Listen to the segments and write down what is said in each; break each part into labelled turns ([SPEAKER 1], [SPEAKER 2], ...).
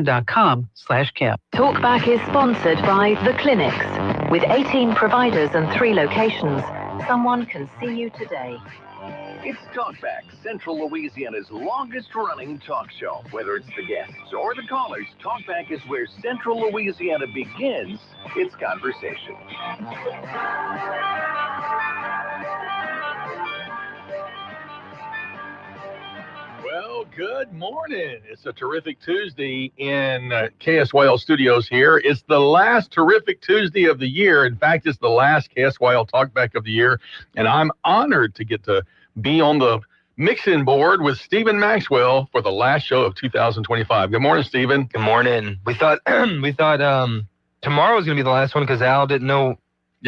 [SPEAKER 1] com/Kemp.
[SPEAKER 2] Talkback is sponsored by The Clinics. With 18 providers and 3 locations, someone can see you today.
[SPEAKER 3] It's Talkback, Central Louisiana's longest-running talk show. Whether it's the guests or the callers, Talkback is where Central Louisiana begins its conversation.
[SPEAKER 4] Well, good morning. It's a terrific Tuesday in KSYL Studios here. It's the last terrific Tuesday of the year. In fact, it's the last KSYL Talkback of the year, and I'm honored to get to be on the mixing board with Stephen Maxwell for the last show of 2025. Good morning, Stephen.
[SPEAKER 5] Good morning. We thought tomorrow was going to be the last one because Al didn't know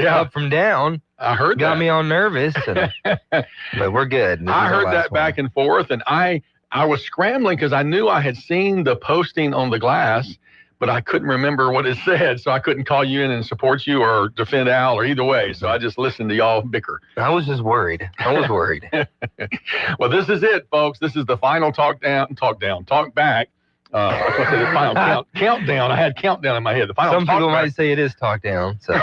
[SPEAKER 5] up from down.
[SPEAKER 4] I heard
[SPEAKER 5] Got
[SPEAKER 4] that.
[SPEAKER 5] me all nervous, but we're good.
[SPEAKER 4] I heard that back and forth, and I was scrambling because I knew I had seen the posting on the glass, but I couldn't remember what it said, so I couldn't call you in and support you or defend Al or either way. So I just listened to y'all bicker.
[SPEAKER 5] I was just worried.
[SPEAKER 4] Well, this is it, folks. This is the final talk back. I was going to say the final countdown. I had countdown in my head. The final.
[SPEAKER 5] Some people might say it is talk down. So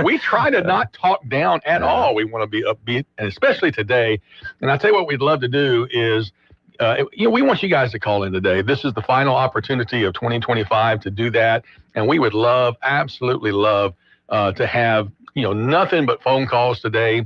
[SPEAKER 4] we try to not talk down at all. We want to be upbeat, and especially today. And I tell you what, we'd love to do is. We want you guys to call in today. This is the final opportunity of 2025 to do that. And we would absolutely love to have, nothing but phone calls today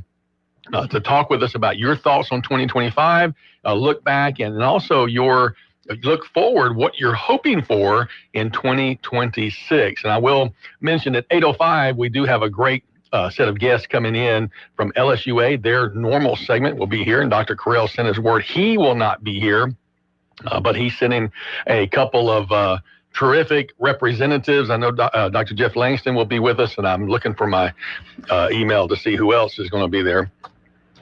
[SPEAKER 4] to talk with us about your thoughts on 2025, look back, and also look forward, what you're hoping for in 2026. And I will mention at 8:05, we do have a great set of guests coming in from LSUA. Their normal segment will be here, and Dr. Correll sent his word. He will not be here, but he's sending a couple of terrific representatives. I know Dr. Jeff Langston will be with us, and I'm looking for my email to see who else is going to be there.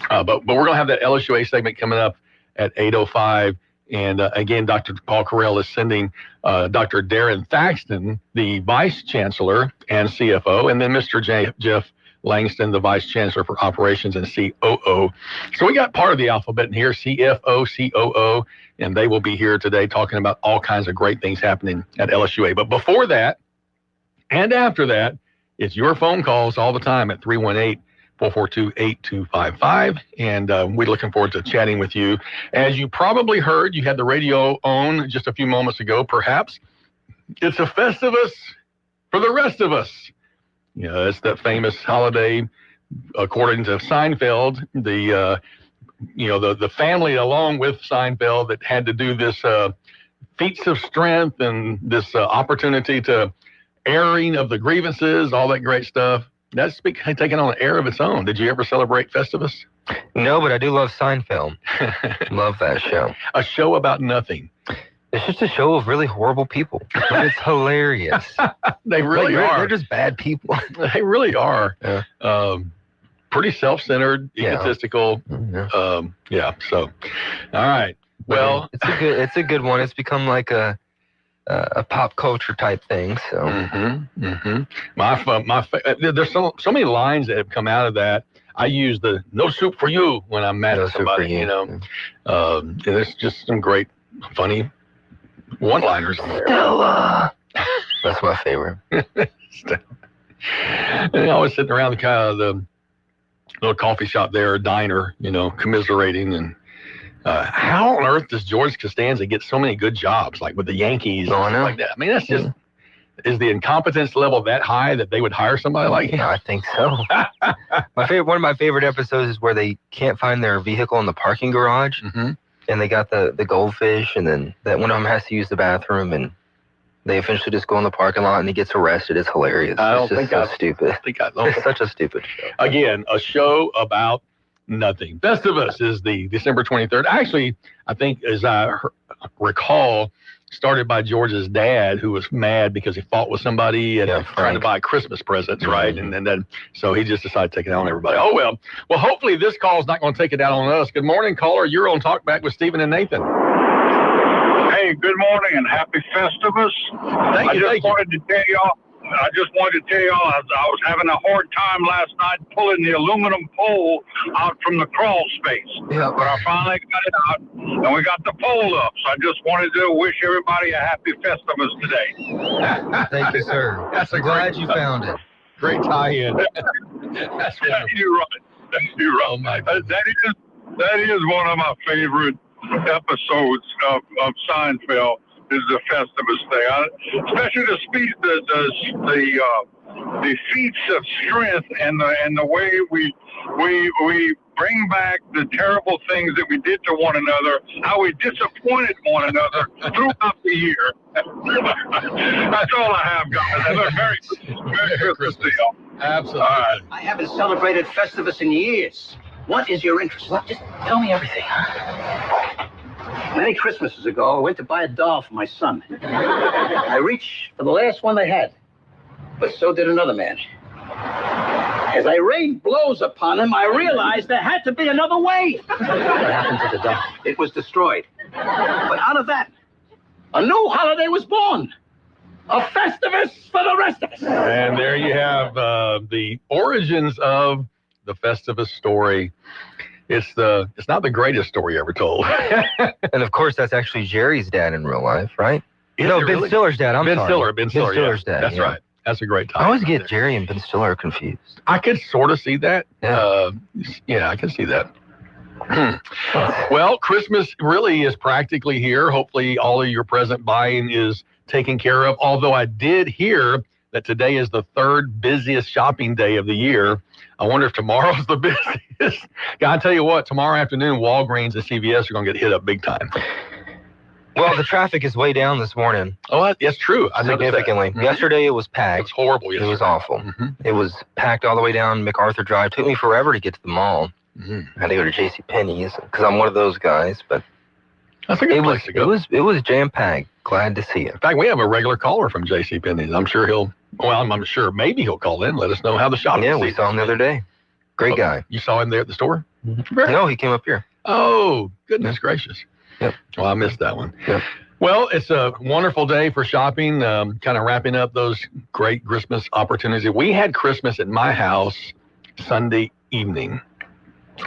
[SPEAKER 4] But we're going to have that LSUA segment coming up at 8:05. And again, Dr. Paul Correll is sending Dr. Darren Thaxton, the Vice Chancellor and CFO, and then Mr. Jeff Langston, the Vice Chancellor for Operations and COO. So we got part of the alphabet in here, CFO, COO, and they will be here today talking about all kinds of great things happening at LSUA. But before that and after that, it's your phone calls all the time at 318-442-8255. And we're looking forward to chatting with you. As you probably heard, you had the radio on just a few moments ago, perhaps. It's a Festivus for the rest of us. It's that famous holiday, according to Seinfeld, the family along with Seinfeld that had to do this feats of strength and this opportunity to airing of the grievances, all that great stuff. That's taking on an air of its own. Did you ever celebrate Festivus?
[SPEAKER 5] No, but I do love Seinfeld. Love that show.
[SPEAKER 4] A show about nothing.
[SPEAKER 5] It's just a show of really horrible people. But it's hilarious.
[SPEAKER 4] They really are.
[SPEAKER 5] They're just bad people.
[SPEAKER 4] They really are.
[SPEAKER 5] Yeah.
[SPEAKER 4] Pretty self-centered, egotistical.
[SPEAKER 5] Yeah.
[SPEAKER 4] So, all right. Well,
[SPEAKER 5] it's a good one. It's become like a pop culture type thing. So
[SPEAKER 4] there's so many lines that have come out of that. I use the "no soup for you" when I'm mad at somebody, and there's just some great funny one-liners in there.
[SPEAKER 5] Stella. That's my favorite.
[SPEAKER 4] And I was sitting around the little coffee shop there, diner, commiserating. And how on earth does George Costanza get so many good jobs, like with the Yankees and stuff like that? I mean, that's just, is the incompetence level that high that they would hire somebody like him?
[SPEAKER 5] I think so. One of my favorite episodes is where they can't find their vehicle in the parking garage.
[SPEAKER 4] Mm-hmm.
[SPEAKER 5] And they got the goldfish, and then that one of them has to use the bathroom, and they eventually just go in the parking lot, and he gets arrested. It's hilarious. It's stupid. It's such a stupid show.
[SPEAKER 4] Again, a show about nothing. Festivus is the December 23rd. Actually, I think, as I recall, started by George's dad, who was mad because he fought with somebody and trying to buy Christmas presents, right? And then so he just decided to take it out on everybody. Oh, well, hopefully this call is not going to take it out on us. Good morning, caller. You're on Talkback with Stephen and Nathan.
[SPEAKER 6] Hey, good morning and happy Festivus.
[SPEAKER 4] Thank you.
[SPEAKER 6] I just wanted to tell y'all,
[SPEAKER 1] I just wanted to tell y'all I was having a hard time last night pulling the aluminum pole out from the crawl space.
[SPEAKER 5] Yeah.
[SPEAKER 1] But I finally got it out, and we got the pole up. So I just wanted to wish everybody a happy Festivus today.
[SPEAKER 5] Thank you, sir.
[SPEAKER 4] That's
[SPEAKER 5] glad you found it.
[SPEAKER 4] Great tie-in. That's wonderful.
[SPEAKER 1] You're right. You're right.
[SPEAKER 4] Oh, my goodness.
[SPEAKER 1] That is one of my favorite episodes of Seinfeld. Is the Festivus thing, especially the feats of strength and the way we bring back the terrible things that we did to one another, how we disappointed one another throughout the year. That's all I have, guys. Merry Christmas to y'all.
[SPEAKER 4] Absolutely.
[SPEAKER 1] All right.
[SPEAKER 6] I haven't celebrated Festivus in years. What is your interest? What? Just tell me everything, huh? Many Christmases ago, I went to buy a doll for my son. I reached for the last one they had, but so did another man. As I rained blows upon him, I realized there had to be another way. What happened to the doll? It was destroyed. But out of that, a new holiday was born. A Festivus for the rest of us.
[SPEAKER 4] And there you have the origins of the Festivus story. It's not the greatest story ever told.
[SPEAKER 5] And of course, that's actually Jerry's dad in real life, right?
[SPEAKER 4] Is
[SPEAKER 5] no,
[SPEAKER 4] it
[SPEAKER 5] Ben
[SPEAKER 4] really?
[SPEAKER 5] Stiller's dad.
[SPEAKER 4] Ben Stiller's
[SPEAKER 5] dad.
[SPEAKER 4] That's right. That's a great time.
[SPEAKER 5] I always get Jerry and Ben Stiller confused.
[SPEAKER 4] I could sort of see that.
[SPEAKER 5] Yeah.
[SPEAKER 4] I can see that. Well, Christmas really is practically here. Hopefully all of your present buying is taken care of. Although I did hear that today is the third busiest shopping day of the year. I wonder if tomorrow's the busiest. I tell you what, tomorrow afternoon, Walgreens and CVS are going to get hit up big time.
[SPEAKER 5] Well, the traffic is way down this morning.
[SPEAKER 4] Oh, that's true. I noticed that.
[SPEAKER 5] Significantly.
[SPEAKER 4] Mm-hmm.
[SPEAKER 5] Yesterday, it was packed.
[SPEAKER 4] It was horrible yesterday.
[SPEAKER 5] It was awful.
[SPEAKER 4] Mm-hmm.
[SPEAKER 5] It was packed all the way down MacArthur Drive. Took me forever to get to the mall.
[SPEAKER 4] Mm-hmm.
[SPEAKER 5] I had to go to JCPenney's because I'm one of those guys. But
[SPEAKER 4] that's a good place to go.
[SPEAKER 5] It was jam-packed. Glad to see it.
[SPEAKER 4] In fact, we have a regular caller from JCPenney's. I'm sure I'm sure maybe he'll call in, let us know how the shopping
[SPEAKER 5] Yeah, we saw him the other day. Great guy.
[SPEAKER 4] You saw him there at the store?
[SPEAKER 5] Mm-hmm. No, he came up here.
[SPEAKER 4] Oh, goodness gracious.
[SPEAKER 5] Yep.
[SPEAKER 4] Well, I missed that one.
[SPEAKER 5] Yep.
[SPEAKER 4] Well, it's a wonderful day for shopping, kind of wrapping up those great Christmas opportunities. We had Christmas at my house Sunday evening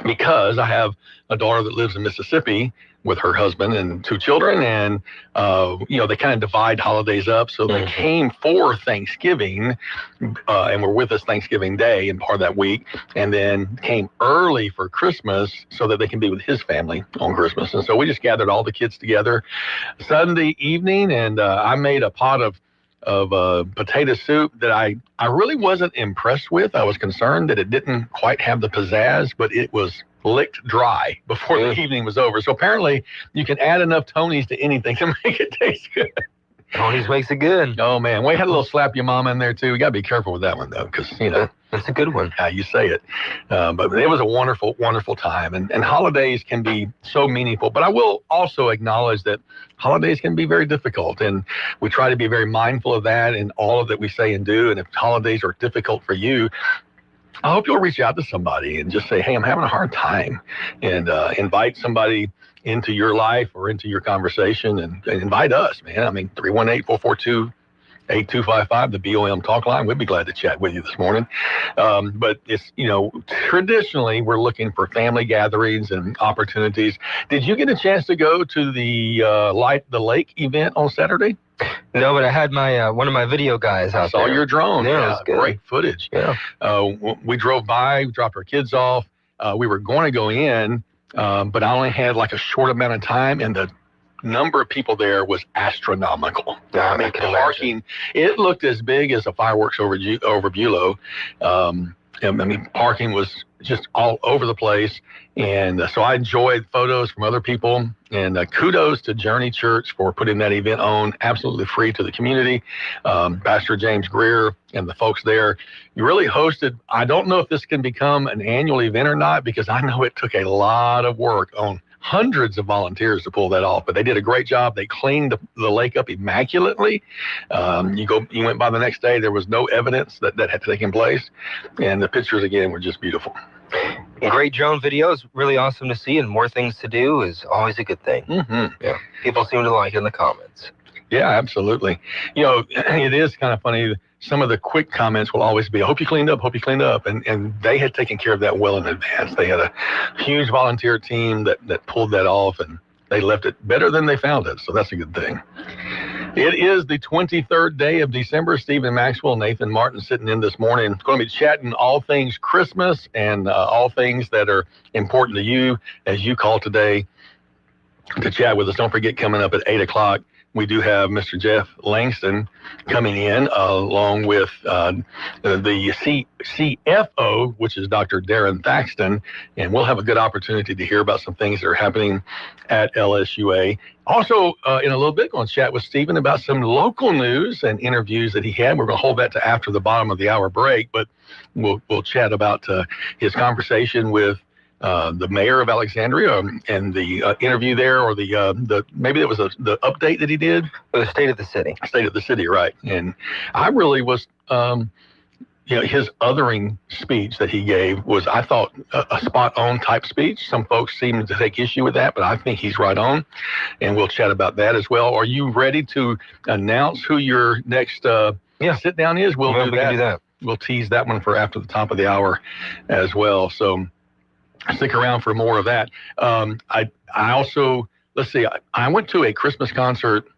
[SPEAKER 4] because I have a daughter that lives in Mississippi with her husband and 2 children, and they kind of divide holidays up. So they came for Thanksgiving, and were with us Thanksgiving Day and part of that week, and then came early for Christmas so that they can be with his family on Christmas. And so we just gathered all the kids together Sunday evening, and I made a pot of potato soup that I really wasn't impressed with. I was concerned that it didn't quite have the pizzazz, but it was licked dry before the evening was over. So apparently you can add enough Tony's to anything to make it taste good.
[SPEAKER 5] Tony's makes it good.
[SPEAKER 4] Oh, man. We had a little slap your mama in there, too. We got to be careful with that one, though, because,
[SPEAKER 5] that's a good one.
[SPEAKER 4] How you say it. But it was a wonderful, wonderful time. And holidays can be so meaningful. But I will also acknowledge that holidays can be very difficult. And we try to be very mindful of that in all of that we say and do. And if holidays are difficult for you, I hope you'll reach out to somebody and just say, hey, I'm having a hard time. And invite somebody into your life or into your conversation and invite us, man. I mean, 318-442-8255, the BOM talk line. We'd be glad to chat with you this morning. But it's, traditionally we're looking for family gatherings and opportunities. Did you get a chance to go to the Light the Lake event on Saturday?
[SPEAKER 5] No, but I had my one of my video guys out there.
[SPEAKER 4] I saw your drone.
[SPEAKER 5] Yeah, it was good.
[SPEAKER 4] Great footage.
[SPEAKER 5] Yeah.
[SPEAKER 4] We drove by, we dropped our kids off. We were going to go in, but I only had like a short amount of time, and the number of people there was astronomical.
[SPEAKER 5] Yeah,
[SPEAKER 4] I mean, parking, it looked as big as a fireworks over Bulow. Parking was just all over the place. And so I enjoyed photos from other people. And kudos to Journey Church for putting that event on, absolutely free to the community. Pastor James Greer and the folks there, you really hosted. I don't know if this can become an annual event or not, because I know it took a lot of work on hundreds of volunteers to pull that off, but they did a great job. They cleaned the lake up immaculately. You went by the next day, there was no evidence that had taken place. And the pictures, again, were just beautiful.
[SPEAKER 5] Great drone videos, really awesome to see, and more things to do is always a good thing.
[SPEAKER 4] Mm-hmm.
[SPEAKER 5] Yeah, people seem to like it in the comments.
[SPEAKER 4] Yeah, absolutely. It is kind of funny. some of the quick comments will always be, I hope you cleaned up, and they had taken care of that well in advance. They had a huge volunteer team that pulled that off, and they left it better than they found it, so that's a good thing. It is the 23rd day of December. Stephen Maxwell, Nathan Martin sitting in this morning. Going to be chatting all things Christmas and all things that are important to you as you call today to chat with us. Don't forget, coming up at 8 o'clock, we do have Mr. Jeff Langston coming in along with the CFO, which is Dr. Darren Thaxton, and we'll have a good opportunity to hear about some things that are happening at LSUA. Also, in a little bit, going to chat with Stephen about some local news and interviews that he had. We're going to hold that to after the bottom of the hour break, but we'll chat about his conversation with the mayor of Alexandria and the interview there, or the maybe it was the update that he did.
[SPEAKER 5] The State of the City.
[SPEAKER 4] State of the City, right. And I really was, his othering speech that he gave was, I thought, a spot-on type speech. Some folks seem to take issue with that, but I think he's right on, and we'll chat about that as well. Are you ready to announce who your next sit-down is?
[SPEAKER 5] We can do that.
[SPEAKER 4] We'll tease that one for after the top of the hour as well. So stick around for more of that. I also, let's see, I went to a Christmas concert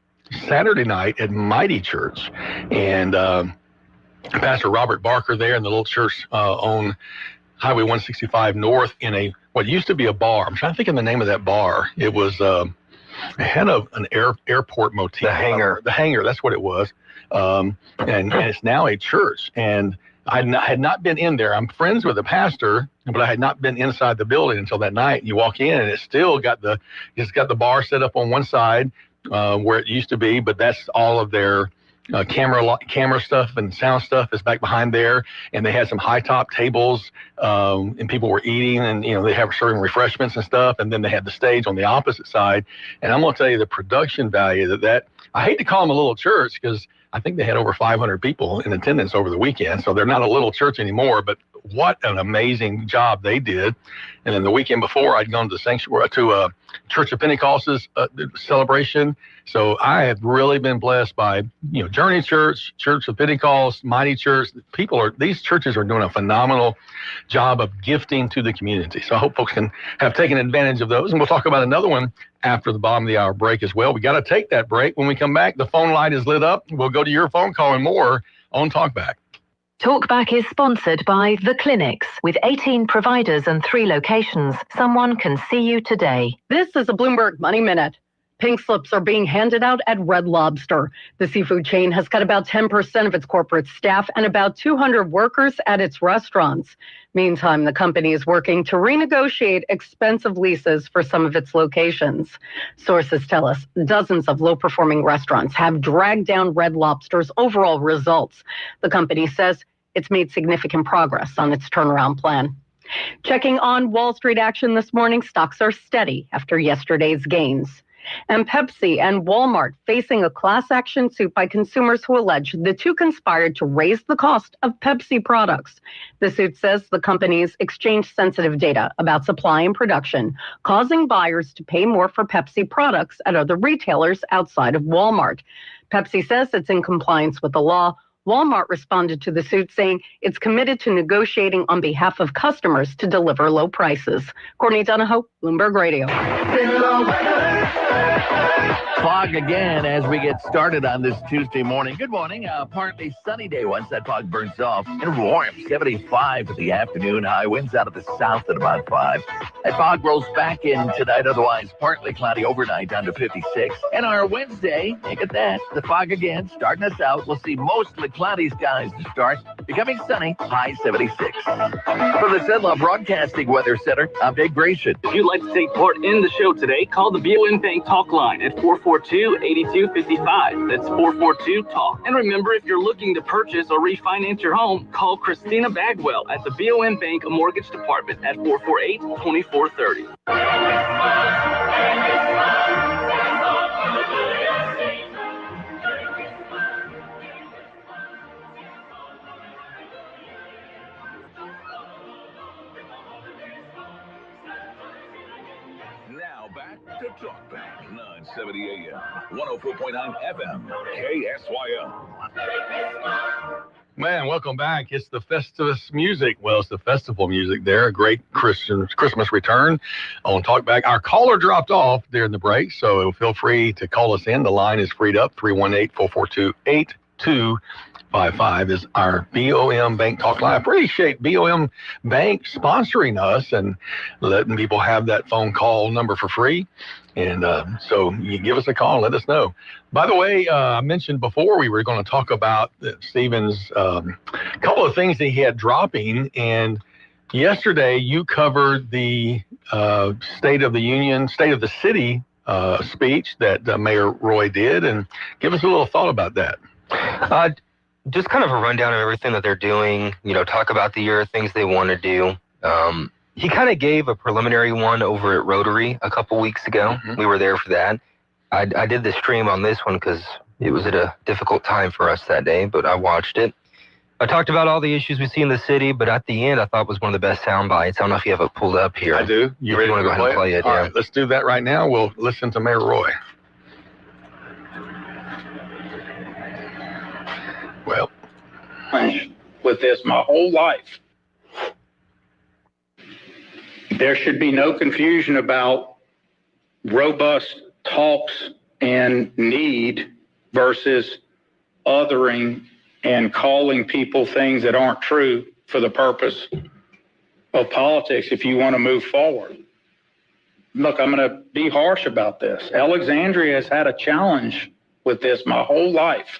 [SPEAKER 4] Saturday night at Mighty Church, and Pastor Robert Barker there in the little church on Highway 165 North in what used to be a bar. I'm trying to think of the name of that bar. It was, it had an airport motif.
[SPEAKER 5] The Hangar.
[SPEAKER 4] The Hangar, that's what it was. And it's now a church. And I had not been in there. I'm friends with the pastor, but I had not been inside the building until that night. You walk in, and it's got the bar set up on one side where it used to be, but that's all of their camera stuff and sound stuff is back behind there. And they had some high top tables, and people were eating, and they have serving refreshments and stuff. And then they had the stage on the opposite side. And I'm going to tell you the production value that I hate to call them a little church, because I think they had over 500 people in attendance over the weekend. So they're not a little church anymore, but what an amazing job they did. And then the weekend before, I'd gone to the sanctuary, to a Church of Pentecost's celebration. So I have really been blessed by, Journey Church, Church of Pentecost, Mighty Church. These churches are doing a phenomenal job of gifting to the community. So I hope folks can have taken advantage of those. And we'll talk about another one after the bottom of the hour break as well. We got to take that break. When we come back, the phone line is lit up. We'll go to your phone call and more on Talkback.
[SPEAKER 2] Talkback is sponsored by The Clinics. With 18 providers and 3 locations, someone can see you today.
[SPEAKER 7] This is a Bloomberg Money Minute. Pink slips are being handed out at Red Lobster. The seafood chain has cut about 10% of its corporate staff and about 200 workers at its restaurants. Meantime, the company is working to renegotiate expensive leases for some of its locations. Sources tell us dozens of low-performing restaurants have dragged down Red Lobster's overall results. The company says it's made significant progress on its turnaround plan. Checking on Wall Street action this morning, stocks are steady after yesterday's gains. And Pepsi and Walmart facing a class action suit by consumers who allege the two conspired to raise the cost of Pepsi products. The suit says the companies exchanged sensitive data about supply and production, causing buyers to pay more for Pepsi products at other retailers outside of Walmart. Pepsi says it's in compliance with the law. Walmart responded to the suit saying it's committed to negotiating on behalf of customers to deliver low prices. Courtney Donahoe, Bloomberg Radio.
[SPEAKER 3] Fog again as we get started on this Tuesday morning. Good morning. Partly sunny day once that fog burns off. And warm, 75 for the afternoon. High winds out of the south at about 5. That fog rolls back in tonight. Otherwise, partly cloudy overnight down to 56. And our Wednesday, look at that. The fog again starting us out. We'll see mostly cloudy skies to start. Becoming sunny, high 76. From the Zenlaw Broadcasting Weather Center, I'm Dave Grayson.
[SPEAKER 8] If you'd like to take part in the show today, call the BOM Bank Talk line at 442-8255. That's 442-TALK. And remember, if you're looking to purchase or refinance your home, call Christina Bagwell at the BOM Bank Mortgage Department at 448-2430.
[SPEAKER 9] Now back to Talkback, 970 AM, 104.9 FM, KSYO.
[SPEAKER 4] Man, welcome back. It's the Festivus music. Well, it's the festival music there. A great Christmas return on Talkback. Our caller dropped off during the break, so feel free to call us in. The line is freed up. 318-442-8255 is our BOM Bank Talk Line. I appreciate BOM Bank sponsoring us and letting people have that phone call number for free. And so you give us a call and let us know. By the way, I mentioned before we were going to talk about Stephen's couple of things that he had dropping. And yesterday you covered the State of the City speech that Mayor Roy did. And give us a little thought about that.
[SPEAKER 5] Just kind of a rundown of everything that they're doing, talk about the year, things they want to do. He kind of gave a preliminary one over at Rotary a couple weeks ago. Mm-hmm. We were there for that. I did the stream on this one because it was at a difficult time for us that day, but I watched it. I talked about all the issues we see in the city, but at the end, I thought was one of the best sound bites. I don't know if you have it pulled up here.
[SPEAKER 4] I do. You ready
[SPEAKER 5] want to go ahead and play it?
[SPEAKER 4] All right, let's do that right now. We'll listen to Mayor Roy. Well,
[SPEAKER 10] with this my whole life. There should be no confusion about robust talks and need versus othering and calling people things that aren't true for the purpose of politics if you want to move forward. Look, I'm going to be harsh about this. Alexandria has had a challenge with this my whole life.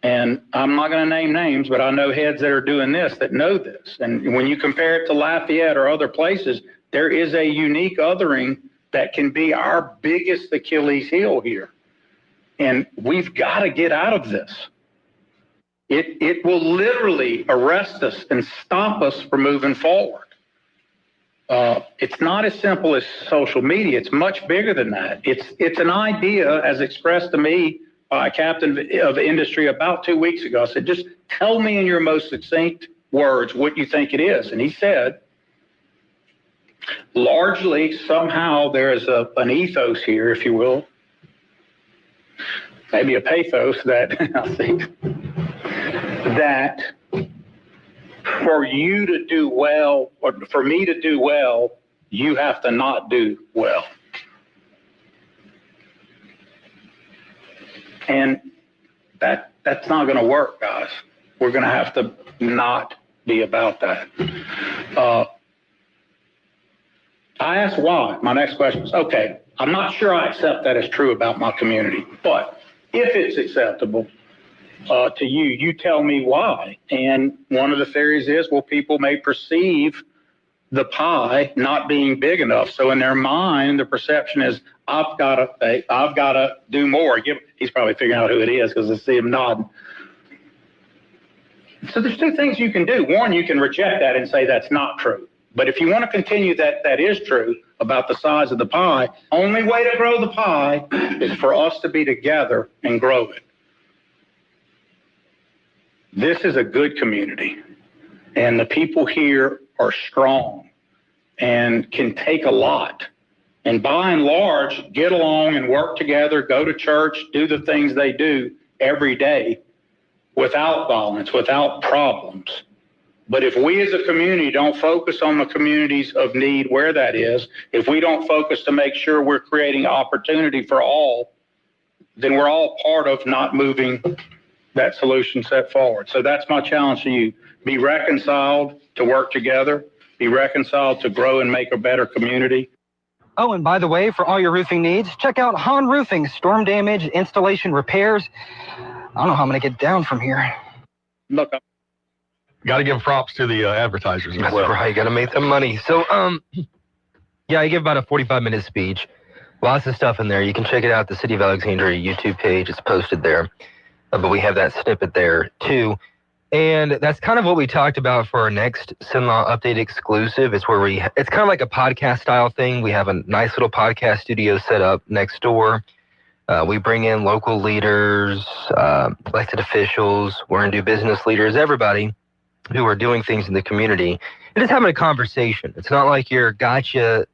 [SPEAKER 10] And I'm not going to name names, but I know heads that are doing this that know this. And when you compare it to Lafayette or other places, there is a unique othering that can be our biggest Achilles heel here. And we've got to get out of this. It will literally arrest us and stop us from moving forward. It's not as simple as social media. It's much bigger than that. It's an idea as expressed to me by a captain of industry about 2 weeks ago. I said, just tell me in your most succinct words what you think it is. And he said, largely, somehow there is an ethos here, if you will, maybe a pathos that I think that for you to do well, or for me to do well, you have to not do well. And that's not going to work, guys. We're going to have to not be about that. I asked why. My next question is, okay, I'm not sure I accept that as true about my community, but if it's acceptable to you, you tell me why. And one of the theories is, well, people may perceive the pie not being big enough. So in their mind, the perception is, I've got to do more. He's probably figuring out who it is because I see him nodding. So there's two things you can do. One, you can reject that and say that's not true. But if you want to continue that is true about the size of the pie, only way to grow the pie is for us to be together and grow it. This is a good community, and the people here are strong and can take a lot. And by and large, get along and work together, go to church, do the things they do every day without violence, without problems. But if we as a community don't focus on the communities of need where that is, if we don't focus to make sure we're creating opportunity for all, then we're all part of not moving that solution set forward. So that's my challenge to you. Be reconciled to work together, be reconciled to grow and make a better community.
[SPEAKER 11] Oh, and by the way, for all your roofing needs, check out Han Roofing, storm damage, installation repairs. I don't know how I'm going to get down from here.
[SPEAKER 10] Look,
[SPEAKER 4] got to give props to the advertisers as well.
[SPEAKER 5] That's right, got to make them money. So, yeah, I give about a 45-minute speech. Lots of stuff in there. You can check it out, the City of Alexandria YouTube page. It's posted there. But we have that snippet there, too. And that's kind of what we talked about for our next Sinlaw Update exclusive. It's where it's kind of like a podcast style thing. We have a nice little podcast studio set up next door. We bring in local leaders, elected officials, we're going to do business leaders, everybody who are doing things in the community. And just having a conversation. It's not like your gotcha,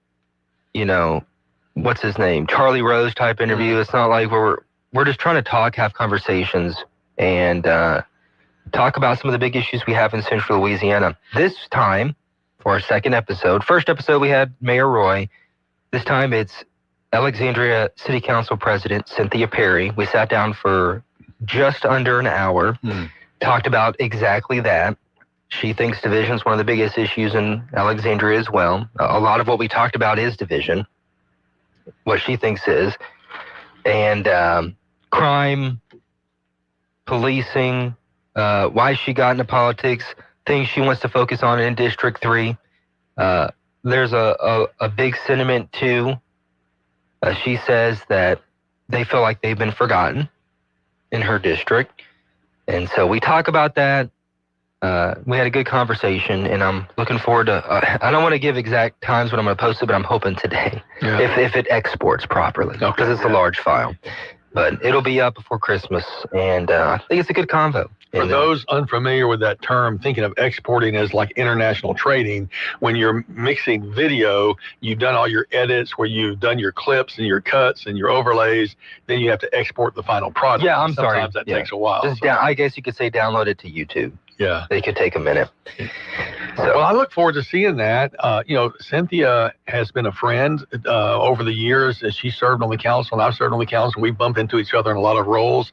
[SPEAKER 5] what's his name, Charlie Rose type interview. It's not like we're just trying to talk, have conversations, and talk about some of the big issues we have in Central Louisiana. This time, for our second episode, first episode we had Mayor Roy. This time it's Alexandria City Council President Cynthia Perry. We sat down for just under an hour, talked about exactly that. She thinks division is one of the biggest issues in Alexandria as well. A lot of what we talked about is division, what she thinks is, and crime, policing, why she got into politics, things she wants to focus on in District 3. There's a big sentiment too. She says that they feel like they've been forgotten in her district. And so we talk about that. We had a good conversation, and I'm looking forward to, I don't want to give exact times when I'm going to post it, but I'm hoping today, if it exports properly, because it's a large file. But it'll be up before Christmas, and I think it's a good convo.
[SPEAKER 4] For those unfamiliar with that term, thinking of exporting as like international trading, when you're mixing video, you've done all your edits where you've done your clips and your cuts and your overlays, then you have to export the final product.
[SPEAKER 5] Yeah, I'm sorry.
[SPEAKER 4] Sometimes that takes a while.
[SPEAKER 5] Just I guess you could say download it to YouTube.
[SPEAKER 4] Yeah.
[SPEAKER 5] They could take a minute.
[SPEAKER 4] Well, I look forward to seeing that. Cynthia has been a friend over the years as she served on the council and I've served on the council. We bumped into each other in a lot of roles.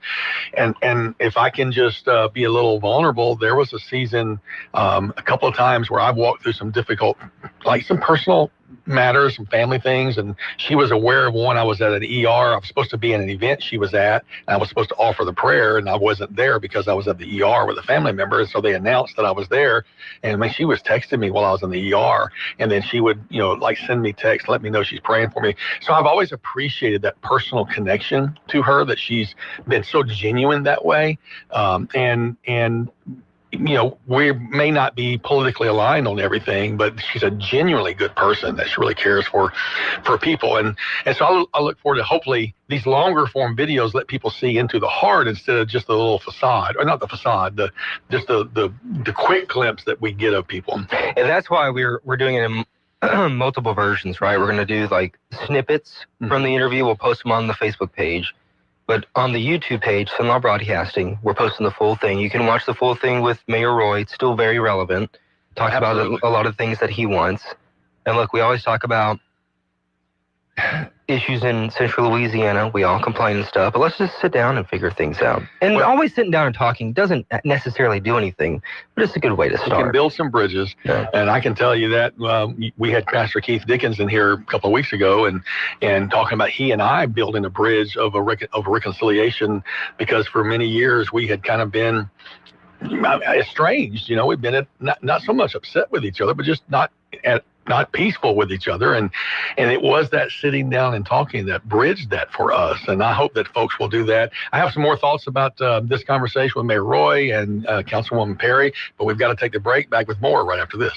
[SPEAKER 4] And if I can just be a little vulnerable, there was a season a couple of times where I've walked through some difficult, like some personal matters, some family things, and she was aware of one. I was at an ER. I was supposed to be in an event she was at, and I was supposed to offer the prayer, and I wasn't there because I was at the ER with a family member, and so they announced that I was there, and she was texting me while I was in the ER, and then she would, send me text, let me know she's praying for me. So I've always appreciated that personal connection to her, that she's been so genuine that way, and we may not be politically aligned on everything, but she's a genuinely good person that she really cares for people. And so I look forward to hopefully these longer form videos let people see into the heart instead of just the little facade, or not the facade, just the quick glimpse that we get of people.
[SPEAKER 5] And that's why we're doing it in multiple versions, right? We're going to do like snippets from the interview. We'll post them on the Facebook page. But on the YouTube page, Sunlaw Broadcasting, we're posting the full thing. You can watch the full thing with Mayor Roy. It's still very relevant. Talks about a lot of things that he wants. And look, we always talk about issues in Central Louisiana. We all complain and stuff, but let's just sit down and figure things out. And always sitting down and talking doesn't necessarily do anything, but it's a good way to start.
[SPEAKER 4] You can build some bridges, and I can tell you that we had Pastor Keith Dickens in here a couple of weeks ago, and talking about he and I building a bridge of reconciliation, because for many years we had kind of been estranged. We've been not so much upset with each other, but just not peaceful with each other, and it was that sitting down and talking that bridged that for us, and I hope that folks will do that. I have some more thoughts about this conversation with Mayor Roy and Councilwoman Perry, but we've got to take the break. Back with more right after this.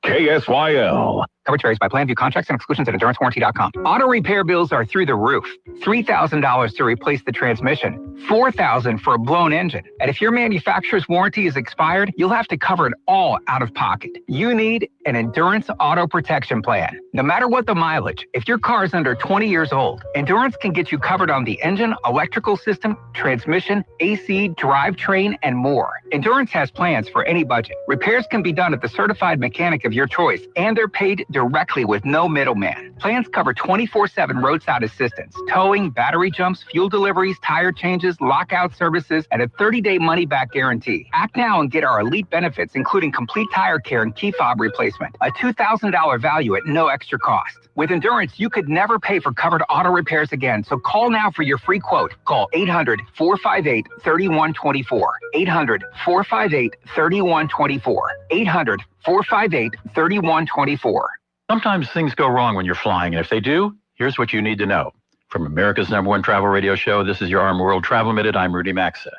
[SPEAKER 12] KSYL. Coverage varies by plan. View contracts and exclusions at endurancewarranty.com. Auto repair bills are through the roof. $3,000 to replace the transmission. $4,000 for a blown engine. And if your manufacturer's warranty is expired, you'll have to cover it all out of pocket. You need an Endurance Auto Protection Plan. No matter what the mileage, if your car is under 20 years old, Endurance can get you covered on the engine, electrical system, transmission, AC, drivetrain, and more. Endurance has plans for any budget. Repairs can be done at the certified mechanic of your choice, and they're paid directly with no middleman. Plans cover 24/7 roadside assistance, towing, battery jumps, fuel deliveries, tire changes, lockout services, and a 30-day money-back guarantee. Act now and get our elite benefits, including complete tire care and key fob replacement. A $2,000 value at no extra cost. With Endurance, you could never pay for covered auto repairs again, so call now for your free quote. Call 800-458-3124. 800-458-3124. 800-458-3124.
[SPEAKER 13] Sometimes things go wrong when you're flying, and if they do, here's what you need to know. From America's #1 travel radio show, this is your Arm World Travel Minute. I'm Rudy Maxa.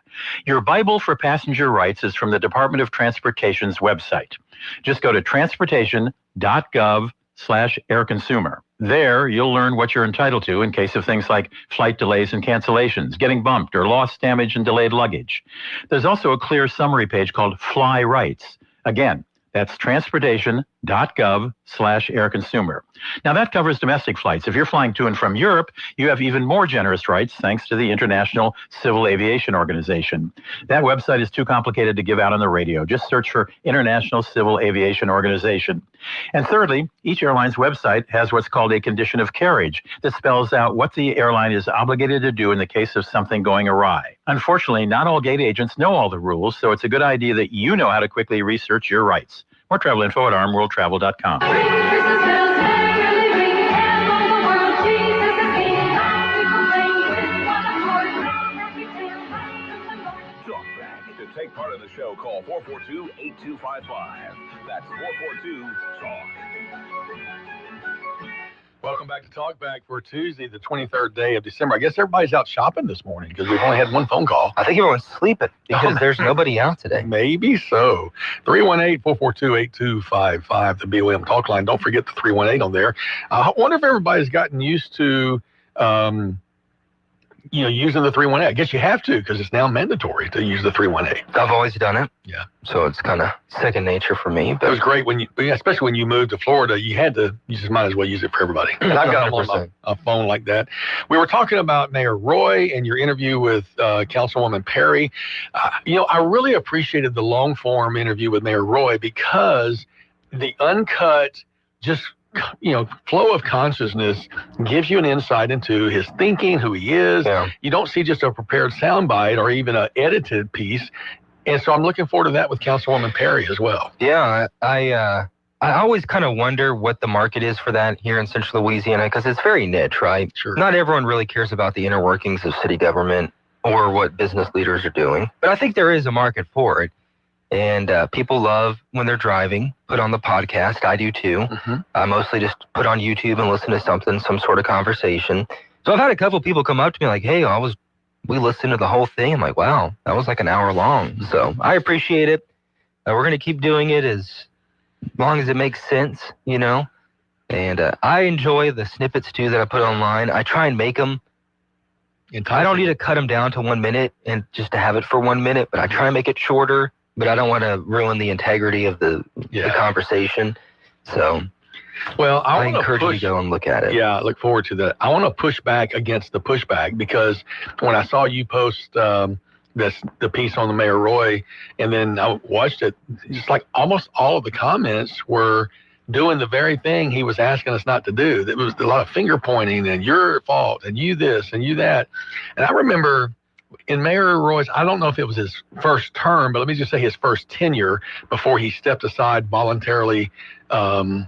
[SPEAKER 13] Your Bible for passenger rights is from the Department of Transportation's website. Just go to transportation.gov/air consumer. There, you'll learn what you're entitled to in case of things like flight delays and cancellations, getting bumped, or lost, damage, and delayed luggage. There's also a clear summary page called Fly Rights. Again, that's transportation.gov/air .gov/air consumer. Now that covers domestic flights. If you're flying to and from Europe, you have even more generous rights thanks to the International Civil Aviation Organization. That website is too complicated to give out on the radio. Just search for International Civil Aviation Organization. And thirdly, each airline's website has what's called a condition of carriage that spells out what the airline is obligated to do in the case of something going awry. Unfortunately, not all gate agents know all the rules, so it's a good idea that you know how to quickly research your rights. More travel info at armworldtravel.com.
[SPEAKER 9] Take part of the show. Call 442-8255. That's 442-TALK.
[SPEAKER 4] Welcome back to Talkback for Tuesday, the 23rd day of December. I guess everybody's out shopping this morning because we've only had one phone call.
[SPEAKER 5] I think everyone's sleeping because there's nobody out today.
[SPEAKER 4] Maybe so. 318-442-8255, the BOM talk line. Don't forget the 318 on there. I wonder if everybody's gotten used to using the 318. I guess you have to because it's now mandatory to use the 318.
[SPEAKER 5] I've always done it.
[SPEAKER 4] Yeah.
[SPEAKER 5] So it's kind of second nature for me.
[SPEAKER 4] But it was great especially when you moved to Florida, you just might as well use it for everybody. And I've got them on a phone like that. We were talking about Mayor Roy and your interview with Councilwoman Perry. I really appreciated the long form interview with Mayor Roy because the uncut, flow of consciousness gives you an insight into his thinking, who he is.
[SPEAKER 5] Yeah.
[SPEAKER 4] You don't see just a prepared soundbite or even an edited piece. And so I'm looking forward to that with Councilwoman Perry as well.
[SPEAKER 5] Yeah, I always kind of wonder what the market is for that here in Central Louisiana because it's very niche, right?
[SPEAKER 4] Sure.
[SPEAKER 5] Not everyone really cares about the inner workings of city government or what business leaders are doing. But I think there is a market for it. And people love when they're driving, put on the podcast. I do too.
[SPEAKER 4] Mm-hmm.
[SPEAKER 5] I mostly just put on YouTube and listen to some sort of conversation. So I've had a couple people come up to me like, hey, we listened to the whole thing. I'm like, wow, that was like an hour long. So I appreciate it. We're going to keep doing it as long as it makes sense, And I enjoy the snippets too that I put online. I try and make them. I don't need to cut them down to 1 minute and just to have it for 1 minute, but I try and make it shorter. But I don't want to ruin the integrity of the conversation. So, I encourage you to go and look at it.
[SPEAKER 4] Yeah, I look forward to that. I want to push back against the pushback because when I saw you post the piece on the Mayor Roy, and then I watched it, just like almost all of the comments were doing the very thing he was asking us not to do. There was a lot of finger pointing and your fault and you this and you that. And I remember in Mayor Roy's, I don't know if it was his first term, but let me just say his first tenure before he stepped aside voluntarily, limiting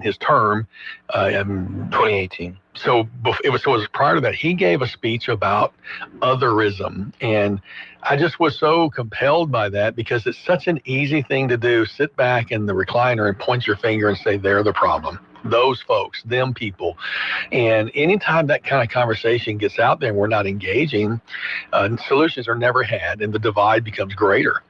[SPEAKER 4] his term in
[SPEAKER 5] 2018.
[SPEAKER 4] So it was prior to that. He gave a speech about otherism, and I just was so compelled by that because it's such an easy thing to do. Sit back in the recliner and point your finger and say they're the problem. Those folks, them people. And anytime that kind of conversation gets out there and we're not engaging, solutions are never had and the divide becomes greater.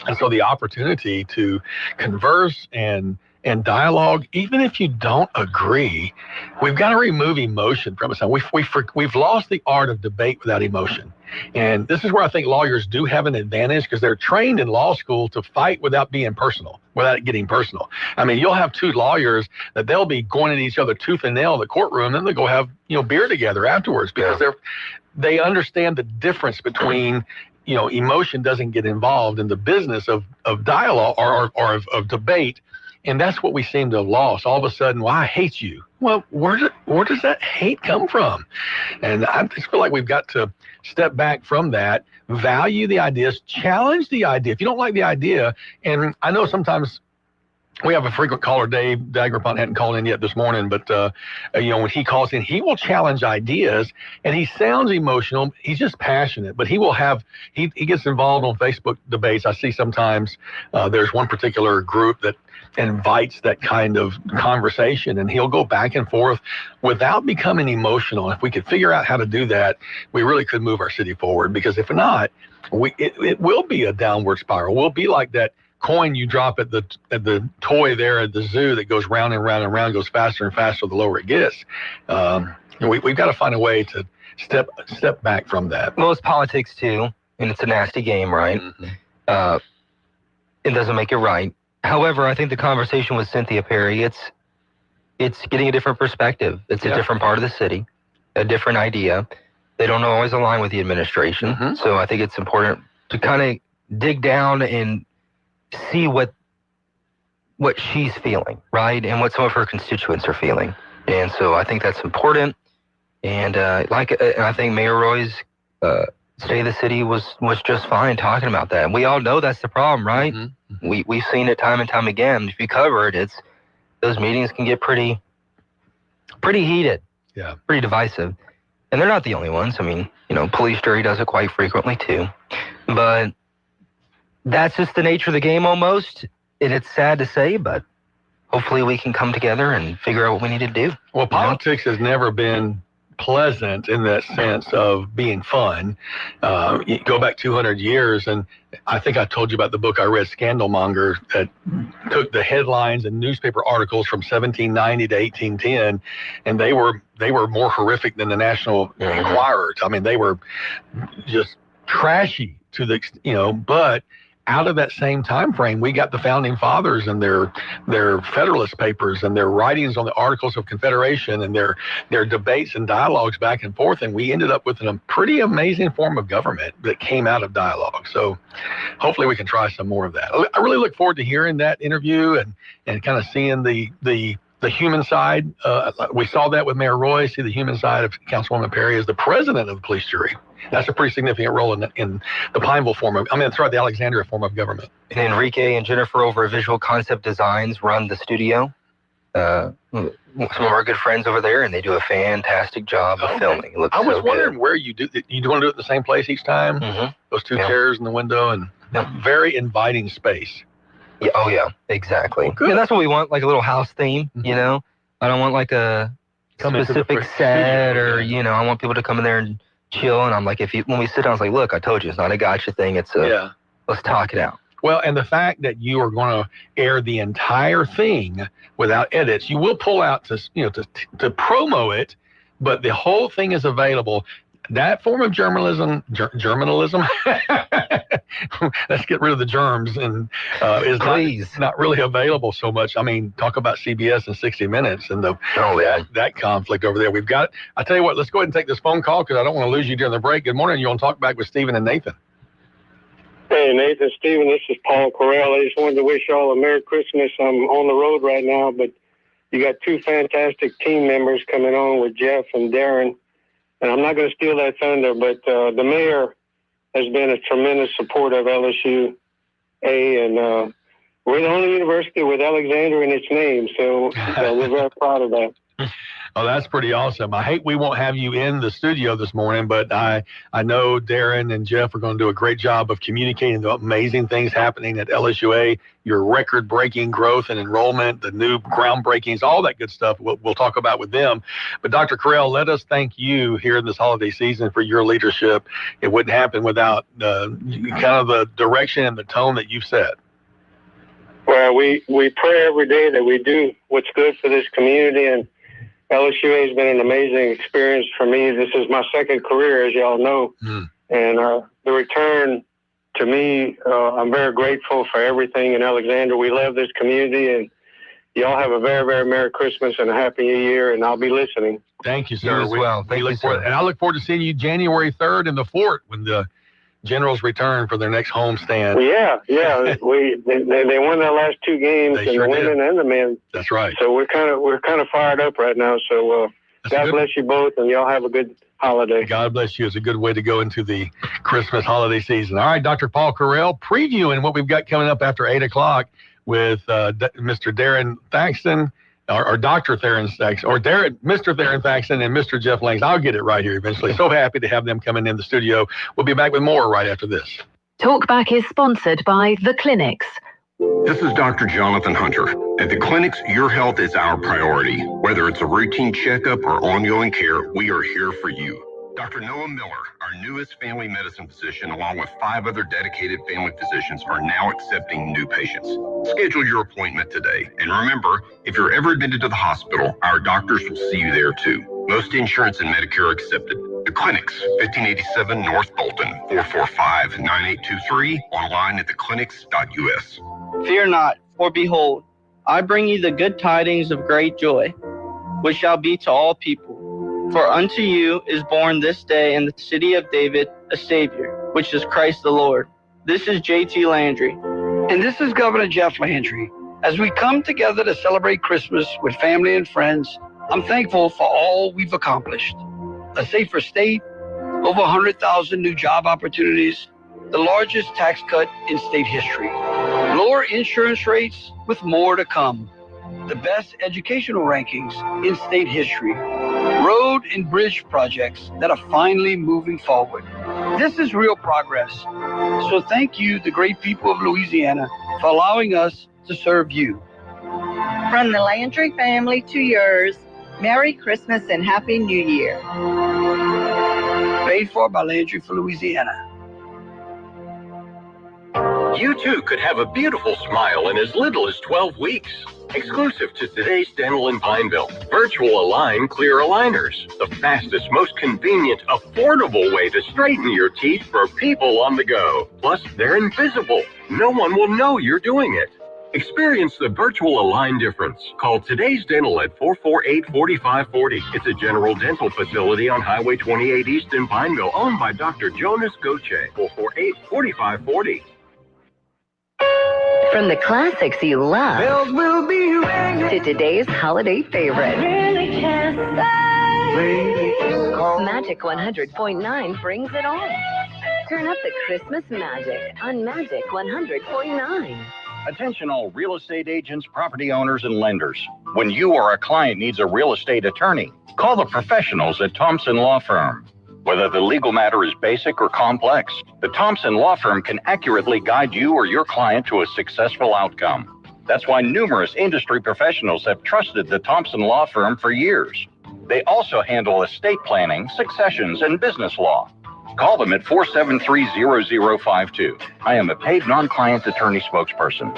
[SPEAKER 4] And so the opportunity to converse and dialogue, even if you don't agree, we've got to remove emotion from us. We've lost the art of debate without emotion. And this is where I think lawyers do have an advantage because they're trained in law school to fight without being personal, without it getting personal. I mean, you'll have two lawyers that they'll be going at each other tooth and nail in the courtroom, and they'll go have beer together afterwards because they understand the difference between emotion doesn't get involved in the business of dialogue or of debate. And that's what we seem to have lost. All of a sudden, well, I hate you. Well, where does that hate come from? And I just feel like we've got to step back from that, value the ideas, challenge the idea. If you don't like the idea, and I know sometimes we have a frequent caller, Dave Dagrapont hadn't called in yet this morning, but when he calls in, he will challenge ideas, and he sounds emotional. He's just passionate, but he gets involved on Facebook debates. I see sometimes there's one particular group that invites that kind of conversation, and he'll go back and forth without becoming emotional. If we could figure out how to do that, we really could move our city forward, because if not, it will be a downward spiral. We'll be like that coin you drop at the toy there at the zoo that goes round and round and round, goes faster and faster the lower it gets. We've got to find a way to step back from that.
[SPEAKER 5] Well, it's politics too, and it's a nasty game, right?
[SPEAKER 4] Mm-hmm.
[SPEAKER 5] It doesn't make it right. However, I think the conversation with Cynthia Perry, it's getting a different perspective. It's a different part of the city, a different idea. They don't always align with the administration.
[SPEAKER 4] Mm-hmm.
[SPEAKER 5] So I think it's important to kind of dig down and see what she's feeling, right? And what some of her constituents are feeling. And so I think that's important. And I think Mayor Roy's State of the City was just fine talking about that. And we all know that's the problem, right?
[SPEAKER 4] Mm-hmm.
[SPEAKER 5] We've seen it time and time again. If you cover it, those meetings can get pretty heated.
[SPEAKER 4] Yeah.
[SPEAKER 5] Pretty divisive. And they're not the only ones. I mean, police jury does it quite frequently too. But that's just the nature of the game almost. And it's sad to say, but hopefully we can come together and figure out what we need to do.
[SPEAKER 4] Well, politics has never been pleasant in that sense of being fun. You go back 200 years, and I think I told you about the book I read, Scandalmonger, that took the headlines and newspaper articles from 1790 to 1810, and they were more horrific than the National Enquirer. I mean, they were just trashy to the, but out of that same time frame, we got the Founding Fathers and their Federalist Papers and their writings on the Articles of Confederation and their debates and dialogues back and forth, and we ended up with a pretty amazing form of government that came out of dialogue. So hopefully we can try some more of that. I really look forward to hearing that interview and kind of seeing the human side. We saw that with Mayor Roy, see the human side of Councilwoman Perry as the president of the police jury. That's a pretty significant role in the Pineville the Alexandria form of government.
[SPEAKER 5] And Enrique and Jennifer over at Visual Concept Designs run the studio. Some of our good friends over there, and they do a fantastic job of filming. It looks
[SPEAKER 4] I was
[SPEAKER 5] so
[SPEAKER 4] wondering
[SPEAKER 5] good.
[SPEAKER 4] where you want to do it in the same place each time?
[SPEAKER 5] Mm-hmm.
[SPEAKER 4] Those two chairs in the window and very inviting space.
[SPEAKER 5] Yeah, oh yeah, exactly. And that's what we want, like a little house theme, I don't want like a specific set or, I want people to come in there and chill. And I'm like, when we sit down, it's like, look, I told you, it's not a gotcha thing. It's let's talk it out.
[SPEAKER 4] Well, and the fact that you are going to air the entire thing without edits, you will pull out to promo it, but the whole thing is available. That form of journalism, let's get rid of the germs, and is not really available so much. I mean, talk about CBS and 60 Minutes and that conflict over there. We've got, I tell you what, let's go ahead and take this phone call because I don't want to lose you during the break. Good morning. You want to talk back with Stephen and Nathan?
[SPEAKER 14] Hey, Nathan, Stephen, this is Paul Corral. I just wanted to wish y'all a Merry Christmas. I'm on the road right now, but you got two fantastic team members coming on with Jeff and Darren. And I'm not going to steal that thunder, but the mayor has been a tremendous supporter of LSU. And we're the only university with Alexander in its name, so we're very proud of that.
[SPEAKER 4] Oh, that's pretty awesome. I hate we won't have you in the studio this morning, but I know Darren and Jeff are going to do a great job of communicating the amazing things happening at LSUA, your record-breaking growth and enrollment, the new groundbreakings, all that good stuff we'll talk about with them. But Dr. Corral, let us thank you here in this holiday season for your leadership. It wouldn't happen without kind of the direction and the tone that you've set.
[SPEAKER 14] Well, we pray every day that we do what's good for this community, and LSUA has been an amazing experience for me. This is my second career, as y'all know. And the return, to me, I'm very grateful for everything in Alexander. We love this community, and y'all have a very, very Merry Christmas and a Happy New Year, and I'll be listening.
[SPEAKER 4] Thank you, sir.
[SPEAKER 5] You as well. Thank you, sir.
[SPEAKER 4] And I look forward to seeing you January 3rd in the fort when the Generals return for their next homestand.
[SPEAKER 14] Yeah. They won their last two games, and the women and the men.
[SPEAKER 4] That's right.
[SPEAKER 14] So we're kind of fired up right now. So God bless you both, and y'all have a good holiday.
[SPEAKER 4] God bless you. It's a good way to go into the Christmas holiday season. All right, Dr. Paul Corral, previewing what we've got coming up after 8 o'clock with Mr. Darren Thaxton, or Dr. Theron Thaxton, or Mr. Theron Thaxton and Mr. Jeff Langs. I'll get it right here eventually. So happy to have them coming in the studio. We'll be back with more right after this.
[SPEAKER 2] Talkback is sponsored by The Clinics.
[SPEAKER 15] This is Dr. Jonathan Hunter. At the clinics, your health is our priority. Whether it's a routine checkup or ongoing care, we are here for you. Dr. Noah Miller, our newest family medicine physician, along with 5 other dedicated family physicians, are now accepting new patients. Schedule your appointment today. And remember, if you're ever admitted to the hospital, our doctors will see you there too. Most insurance and Medicare are accepted. The Clinics, 1587 North Bolton, 445-9823, online at theclinics.us.
[SPEAKER 16] Fear not, For behold, I bring you the good tidings of great joy, which shall be to all people. For unto you is born this day in the city of David a Savior, which is Christ the Lord. This is J.T. Landry.
[SPEAKER 17] And this is Governor Jeff Landry. As we come together to celebrate Christmas with family and friends, I'm thankful for all we've accomplished. A safer state, over 100,000 new job opportunities, the largest tax cut in state history, lower insurance rates with more to come, the best educational rankings in state history, road and bridge projects that are finally moving forward. This is real progress. So thank you, the great people of Louisiana, for allowing us to serve you.
[SPEAKER 18] From the Landry family to yours, Merry Christmas and Happy New Year.
[SPEAKER 17] Paid for by Landry for Louisiana.
[SPEAKER 19] You too could have a beautiful smile in as little as 12 weeks. Exclusive to Today's Dental in Pineville, Virtual Align Clear Aligners, the fastest, most convenient, affordable way to straighten your teeth for people on the go. Plus, they're invisible. No one will know you're doing it. Experience the Virtual Align difference. Call Today's Dental at 448-4540. It's a general dental facility on Highway 28 East in Pineville, owned by Dr. Jonas Goche. 448-4540.
[SPEAKER 2] From the classics you love to today's holiday favorite. Magic 100.9 brings it all. Turn up the Christmas magic on Magic 100.9.
[SPEAKER 20] Attention all real estate agents, property owners, and lenders. When you or a client needs a real estate attorney, call the professionals at Thompson Law Firm. Whether the legal matter is basic or complex, the Thompson Law Firm can accurately guide you or your client to a successful outcome. That's why numerous industry professionals have trusted the Thompson Law Firm for years. They also handle estate planning, successions, and business law. Call them at 473-0052. I am a paid non-client attorney spokesperson.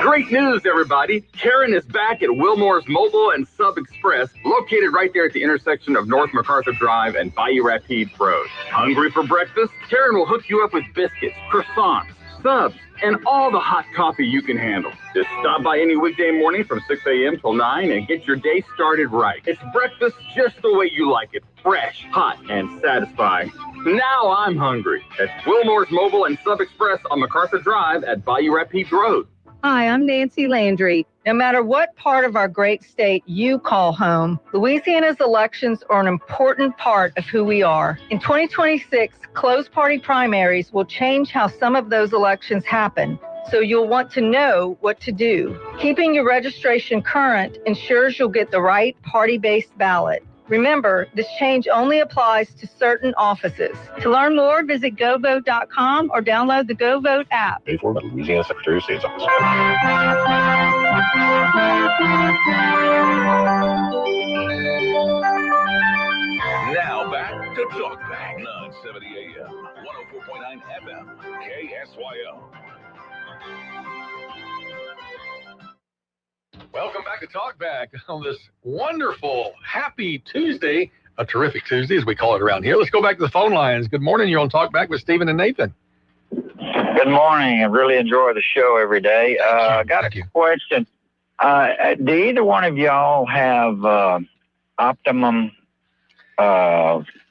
[SPEAKER 21] Great news, everybody. Karen is back at Wilmore's Mobile and Sub Express, located right there at the intersection of North MacArthur Drive and Bayou Rapides Road. Hungry for breakfast? Karen will hook you up with biscuits, croissants, subs, and all the hot coffee you can handle. Just stop by any weekday morning from 6 a.m. till 9 and get your day started right. It's breakfast just the way you like it. Fresh, hot, and satisfying. Now I'm hungry. At Wilmore's Mobile and Sub Express on MacArthur Drive at Bayou Rapides Road.
[SPEAKER 18] Hi, I'm Nancy Landry. No matter what part of our great state you call home, Louisiana's elections are an important part of who we are. In 2026, closed party primaries will change how some of those elections happen, so you'll want to know what to do. Keeping your registration current ensures you'll get the right party-based ballot. Remember, this change only applies to certain offices. To learn more, visit GoVote.com or download the GoVote app.
[SPEAKER 20] Paid for by the Louisiana Secretary of State's office.
[SPEAKER 9] Now back to Talk Back. 970 AM, 104.9 FM, KSYO.
[SPEAKER 4] Welcome back to Talk Back on this wonderful, happy Tuesday, a terrific Tuesday as we call it around here. Let's go back to the phone lines. Good morning. You're on Talk Back with Stephen and Nathan.
[SPEAKER 22] Good morning. I really enjoy the show every day. I got a question. Do either one of y'all have Optimum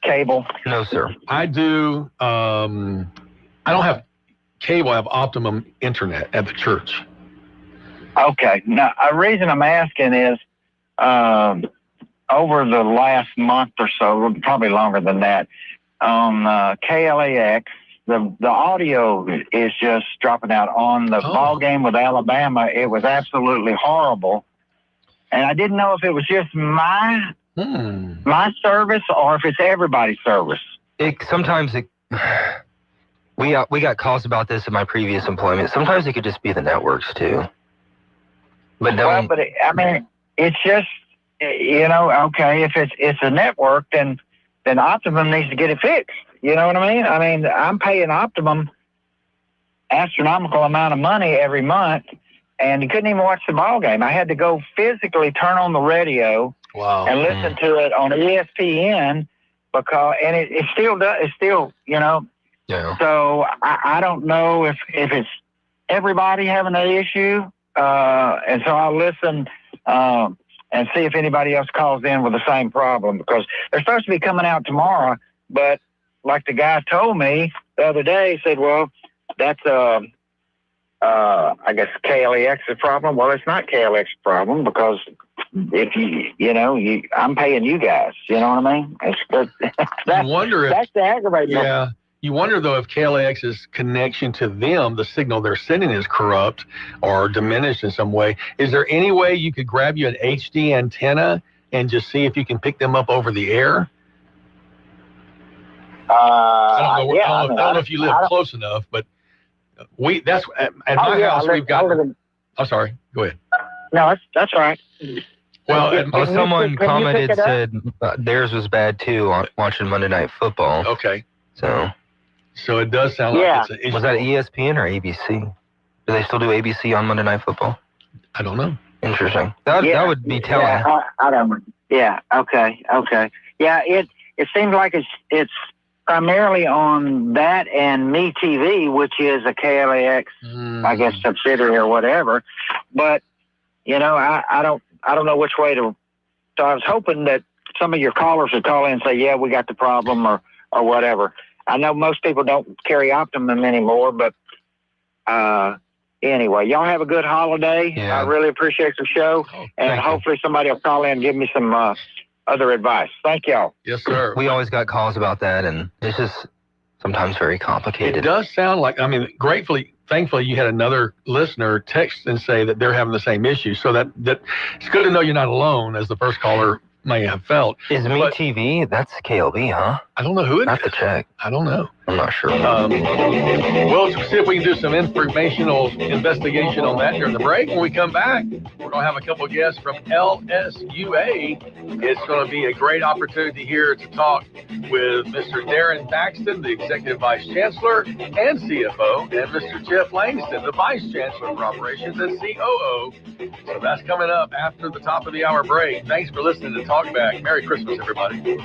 [SPEAKER 22] cable?
[SPEAKER 5] No, sir.
[SPEAKER 4] I do. I don't have cable. I have Optimum internet at the church.
[SPEAKER 22] Okay. Now, a reason I'm asking is over the last month or so, probably longer than that, on KLAX, the audio is just dropping out. On the ball game with Alabama, it was absolutely horrible. And I didn't know if it was just my service or if it's everybody's service.
[SPEAKER 5] We got calls about this in my previous employment. Sometimes it could just be the networks too. But
[SPEAKER 22] it's just, okay, if it's a network, then Optimum needs to get it fixed. You know what I mean? I mean, I'm paying Optimum astronomical amount of money every month, and you couldn't even watch the ball game. I had to go physically turn on the radio and listen to it on ESPN and it still does. It's still, Yeah. So I don't know if it's everybody having that issue and so I'll listen and see if anybody else calls in with the same problem, because they're supposed to be coming out tomorrow, but like the guy told me the other day, he said, well, that's I guess KLEX's problem. Well, it's not KLEX's problem, because if I'm paying you guys. You know what I mean? It's good.
[SPEAKER 4] I wonder if
[SPEAKER 22] that's the aggravating.
[SPEAKER 4] Yeah. You wonder, though, if KLAX's connection to them, the signal they're sending, is corrupt or diminished in some way. Is there any way you could grab you an HD antenna and just see if you can pick them up over the air? I don't know if you live close enough, but that's at my house. We've got. I'm sorry. Go ahead.
[SPEAKER 22] No, that's all right.
[SPEAKER 5] Well, someone commented, said theirs was bad too on watching Monday Night Football.
[SPEAKER 4] Okay.
[SPEAKER 5] So
[SPEAKER 4] it does sound like it's an issue.
[SPEAKER 5] Was that ESPN or ABC? Do they still do ABC on Monday Night Football?
[SPEAKER 4] I don't know.
[SPEAKER 5] Interesting. That would be telling.
[SPEAKER 22] Yeah, I don't. Yeah. Okay. Yeah. It seems like it's primarily on that and MeTV, which is a KLAX, I guess, subsidiary or whatever. But I don't know which way to. So I was hoping that some of your callers would call in and say, "Yeah, we got the problem," or whatever. I know most people don't carry Optimum anymore, but anyway, y'all have a good holiday.
[SPEAKER 5] Yeah.
[SPEAKER 22] I really appreciate the show, and hopefully somebody will call in and give me some other advice. Thank y'all.
[SPEAKER 4] Yes, sir.
[SPEAKER 5] We always got calls about that, and it's just sometimes very complicated.
[SPEAKER 4] It does sound like, thankfully, you had another listener text and say that they're having the same issue. So that it's good to know you're not alone, as the first caller may have felt.
[SPEAKER 5] Is MeTV? That's KLB, huh?
[SPEAKER 4] I don't know who it is.
[SPEAKER 5] I have to check.
[SPEAKER 4] I don't know.
[SPEAKER 5] I'm not sure.
[SPEAKER 4] We'll see if we can do some informational investigation on that during the break. When we come back, we're going to have a couple of guests from LSUA. It's going to be a great opportunity here to talk with Mr. Darren Paxton, the Executive Vice Chancellor and CFO, and Mr. Jeff Langston, the Vice Chancellor of Operations and COO. So that's coming up after the top of the hour break. Thanks for listening to Talkback. Merry Christmas, everybody.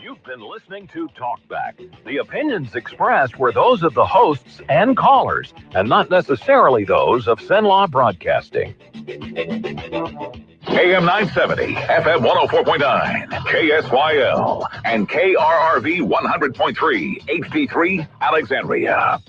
[SPEAKER 9] You've been listening to Talkback. The opinions expressed were those of the hosts and callers, and not necessarily those of Cenlaw Broadcasting. AM 970, FM 104.9, KSYL, and KRRV 100.3, HD3, Alexandria.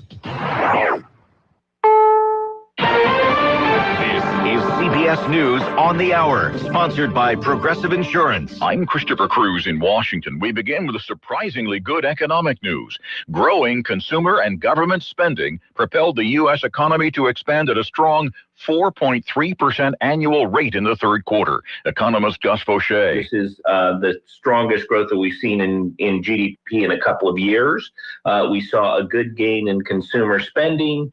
[SPEAKER 1] This is CBS News on the Hour, sponsored by Progressive Insurance.
[SPEAKER 6] I'm Christopher Cruz in Washington. We begin with a surprisingly good economic news. Growing consumer and government spending propelled the U.S. economy to expand at a strong 4.3% annual rate in the third quarter. Economist Gus Fauché.
[SPEAKER 23] This is the strongest growth that we've seen in GDP in a couple of years. We saw a good gain in consumer spending.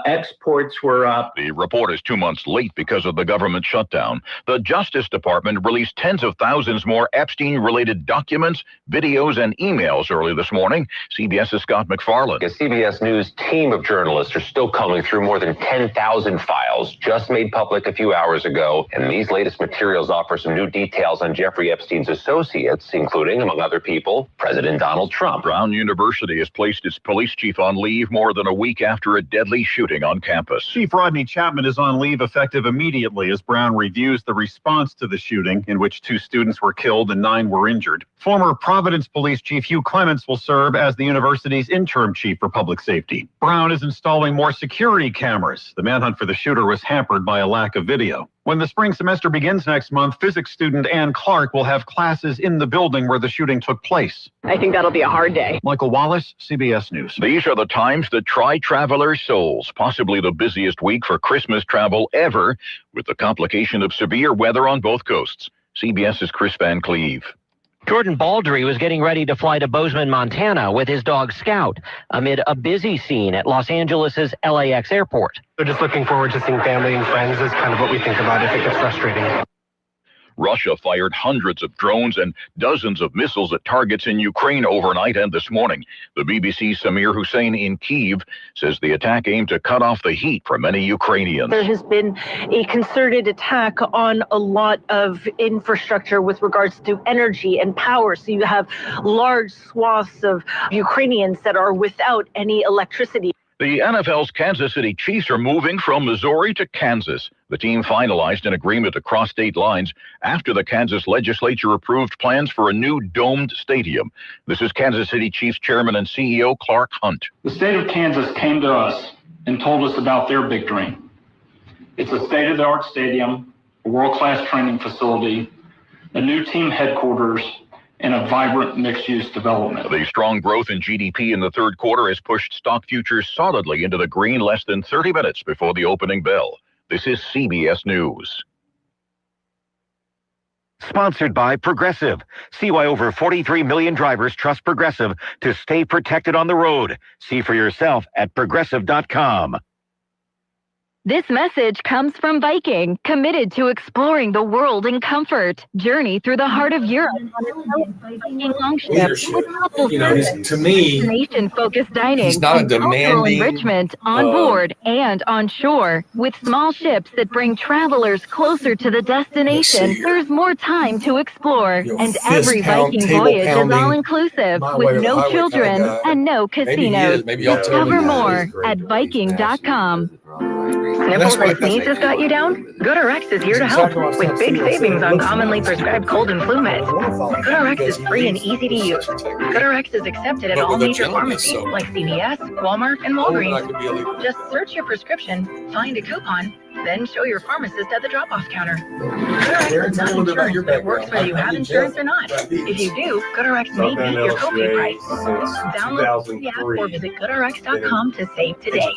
[SPEAKER 23] Exports were up.
[SPEAKER 6] The report is 2 months late because of the government shutdown. The Justice Department released tens of thousands more Epstein-related documents, videos, and emails early this morning. CBS's Scott McFarland.
[SPEAKER 24] A CBS News team of journalists are still combing through more than 10,000 files just made public a few hours ago. And these latest materials offer some new details on Jeffrey Epstein's associates, including, among other people, President Donald Trump.
[SPEAKER 6] Brown University has placed its police chief on leave more than a week after a deadly shooting on campus.
[SPEAKER 25] Chief Rodney Chapman is on leave effective immediately as Brown reviews the response to the shooting, in which 2 students were killed and 9 were injured. Former Providence Police Chief Hugh Clements will serve as the university's interim chief for public safety. Brown is installing more security cameras. The manhunt for the shooter was hampered by a lack of video. When the spring semester begins next month, physics student Ann Clark will have classes in the building where the shooting took place.
[SPEAKER 26] I think that'll be a hard day.
[SPEAKER 25] Michael Wallace, CBS News.
[SPEAKER 6] These are the times that try travelers' souls. Possibly the busiest week for Christmas travel ever, with the complication of severe weather on both coasts. CBS's Chris Van Cleve.
[SPEAKER 27] Jordan Baldry was getting ready to fly to Bozeman, Montana with his dog Scout amid a busy scene at Los Angeles' LAX airport.
[SPEAKER 28] We're just looking forward to seeing family and friends is kind of what we think about if it gets frustrating.
[SPEAKER 6] Russia fired hundreds of drones and dozens of missiles at targets in Ukraine overnight and this morning. The BBC's Samir Hussein in Kyiv says the attack aimed to cut off the heat for many Ukrainians.
[SPEAKER 3] There has been a concerted attack on a lot of infrastructure with regards to energy and power. So you have large swaths of Ukrainians that are without any electricity.
[SPEAKER 6] The NFL's Kansas City Chiefs are moving from Missouri to Kansas. The team finalized an agreement to cross state lines after the Kansas legislature approved plans for a new domed stadium. This is Kansas City Chiefs chairman and CEO Clark Hunt.
[SPEAKER 7] The state of Kansas came to us and told us about their big dream. It's a state-of-the-art stadium, a world-class training facility, a new team headquarters, and a vibrant mixed-use development.
[SPEAKER 6] The strong growth in GDP in the third quarter has pushed stock futures solidly into the green less than 30 minutes before the opening bell. This is CBS News.
[SPEAKER 1] Sponsored by Progressive. See why over 43 million drivers trust Progressive to stay protected on the road. See for yourself at Progressive.com.
[SPEAKER 8] This message comes from Viking, committed to exploring the world in comfort. Journey through the heart of Europe on a Viking longship with couple service,
[SPEAKER 10] to me,
[SPEAKER 8] destination-focused dining,
[SPEAKER 10] he's not a
[SPEAKER 8] and cultural
[SPEAKER 10] demanding,
[SPEAKER 8] enrichment on board and on shore. With small ships that bring travelers closer to the destination, there's more time to explore, and every Viking voyage is all-inclusive with no children and no casinos. Discover more at Viking.com.
[SPEAKER 11] Sniffles and sneezes got you down? GoodRx is here to help with big savings on commonly prescribed cold and flu meds. GoodRx is free and easy to use. GoodRx is accepted at all major pharmacies like CVS, Walmart, and Walgreens. Just search your prescription, find a coupon, then show your pharmacist at the drop-off counter. GoodRx is not insurance, but it works whether you have insurance or not. If you do, GoodRx may beat your copay price. Download the app or visit GoodRx.com to save today.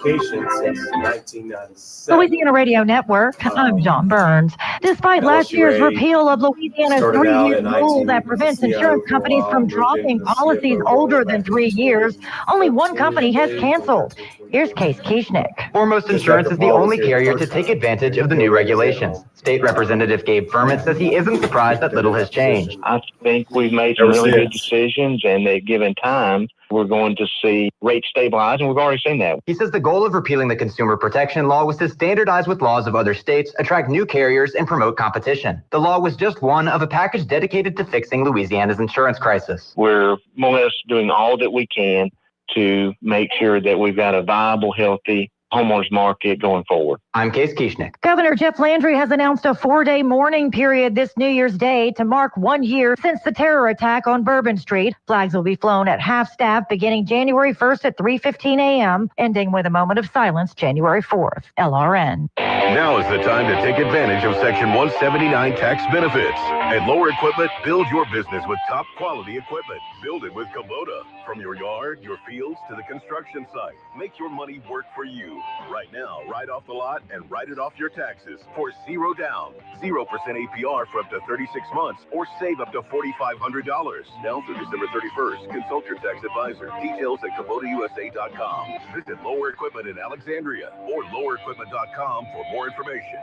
[SPEAKER 12] Louisiana Radio Network, I'm John Burns. Despite last year's repeal of Louisiana's 3-year rule that prevents insurance companies from dropping policies older than 3 years, only one company has canceled. Here's Case Kieschnick.
[SPEAKER 26] Foremost Insurance is the only carrier to take advantage of the new regulations. State Representative Gabe Furman says he isn't surprised that little has changed.
[SPEAKER 28] I think we've made some really good decisions, and that given time, we're going to see rates stabilize, and we've already seen that.
[SPEAKER 26] He says the goal of repealing the consumer protection law was to standardize with laws of other states, attract new carriers, and promote competition. The law was just one of a package dedicated to fixing Louisiana's insurance crisis.
[SPEAKER 28] We're more or less doing all that we can to make sure that we've got a viable, healthy homeowners market going forward.
[SPEAKER 26] I'm Case Kieschnick.
[SPEAKER 12] Governor Jeff Landry has announced a 4-day mourning period this New Year's Day to mark 1 year since the terror attack on Bourbon Street. Flags will be flown at half staff beginning January 1st at 3:15 a.m., ending with a moment of silence January 4th. LRN.
[SPEAKER 29] Now is the time to take advantage of Section 179 tax benefits. At Lower Equipment, build your business with top quality equipment. Build it with Kubota. From your yard, your fields, to the construction site. Make your money work for you. Right now, write off the lot and write it off your taxes for $0 down, 0% APR for up to 36 months, or save up to $4,500. Now through December 31st. Consult your tax advisor. Details at KubotaUSA.com. Visit Lower Equipment in Alexandria or lowerequipment.com for more information.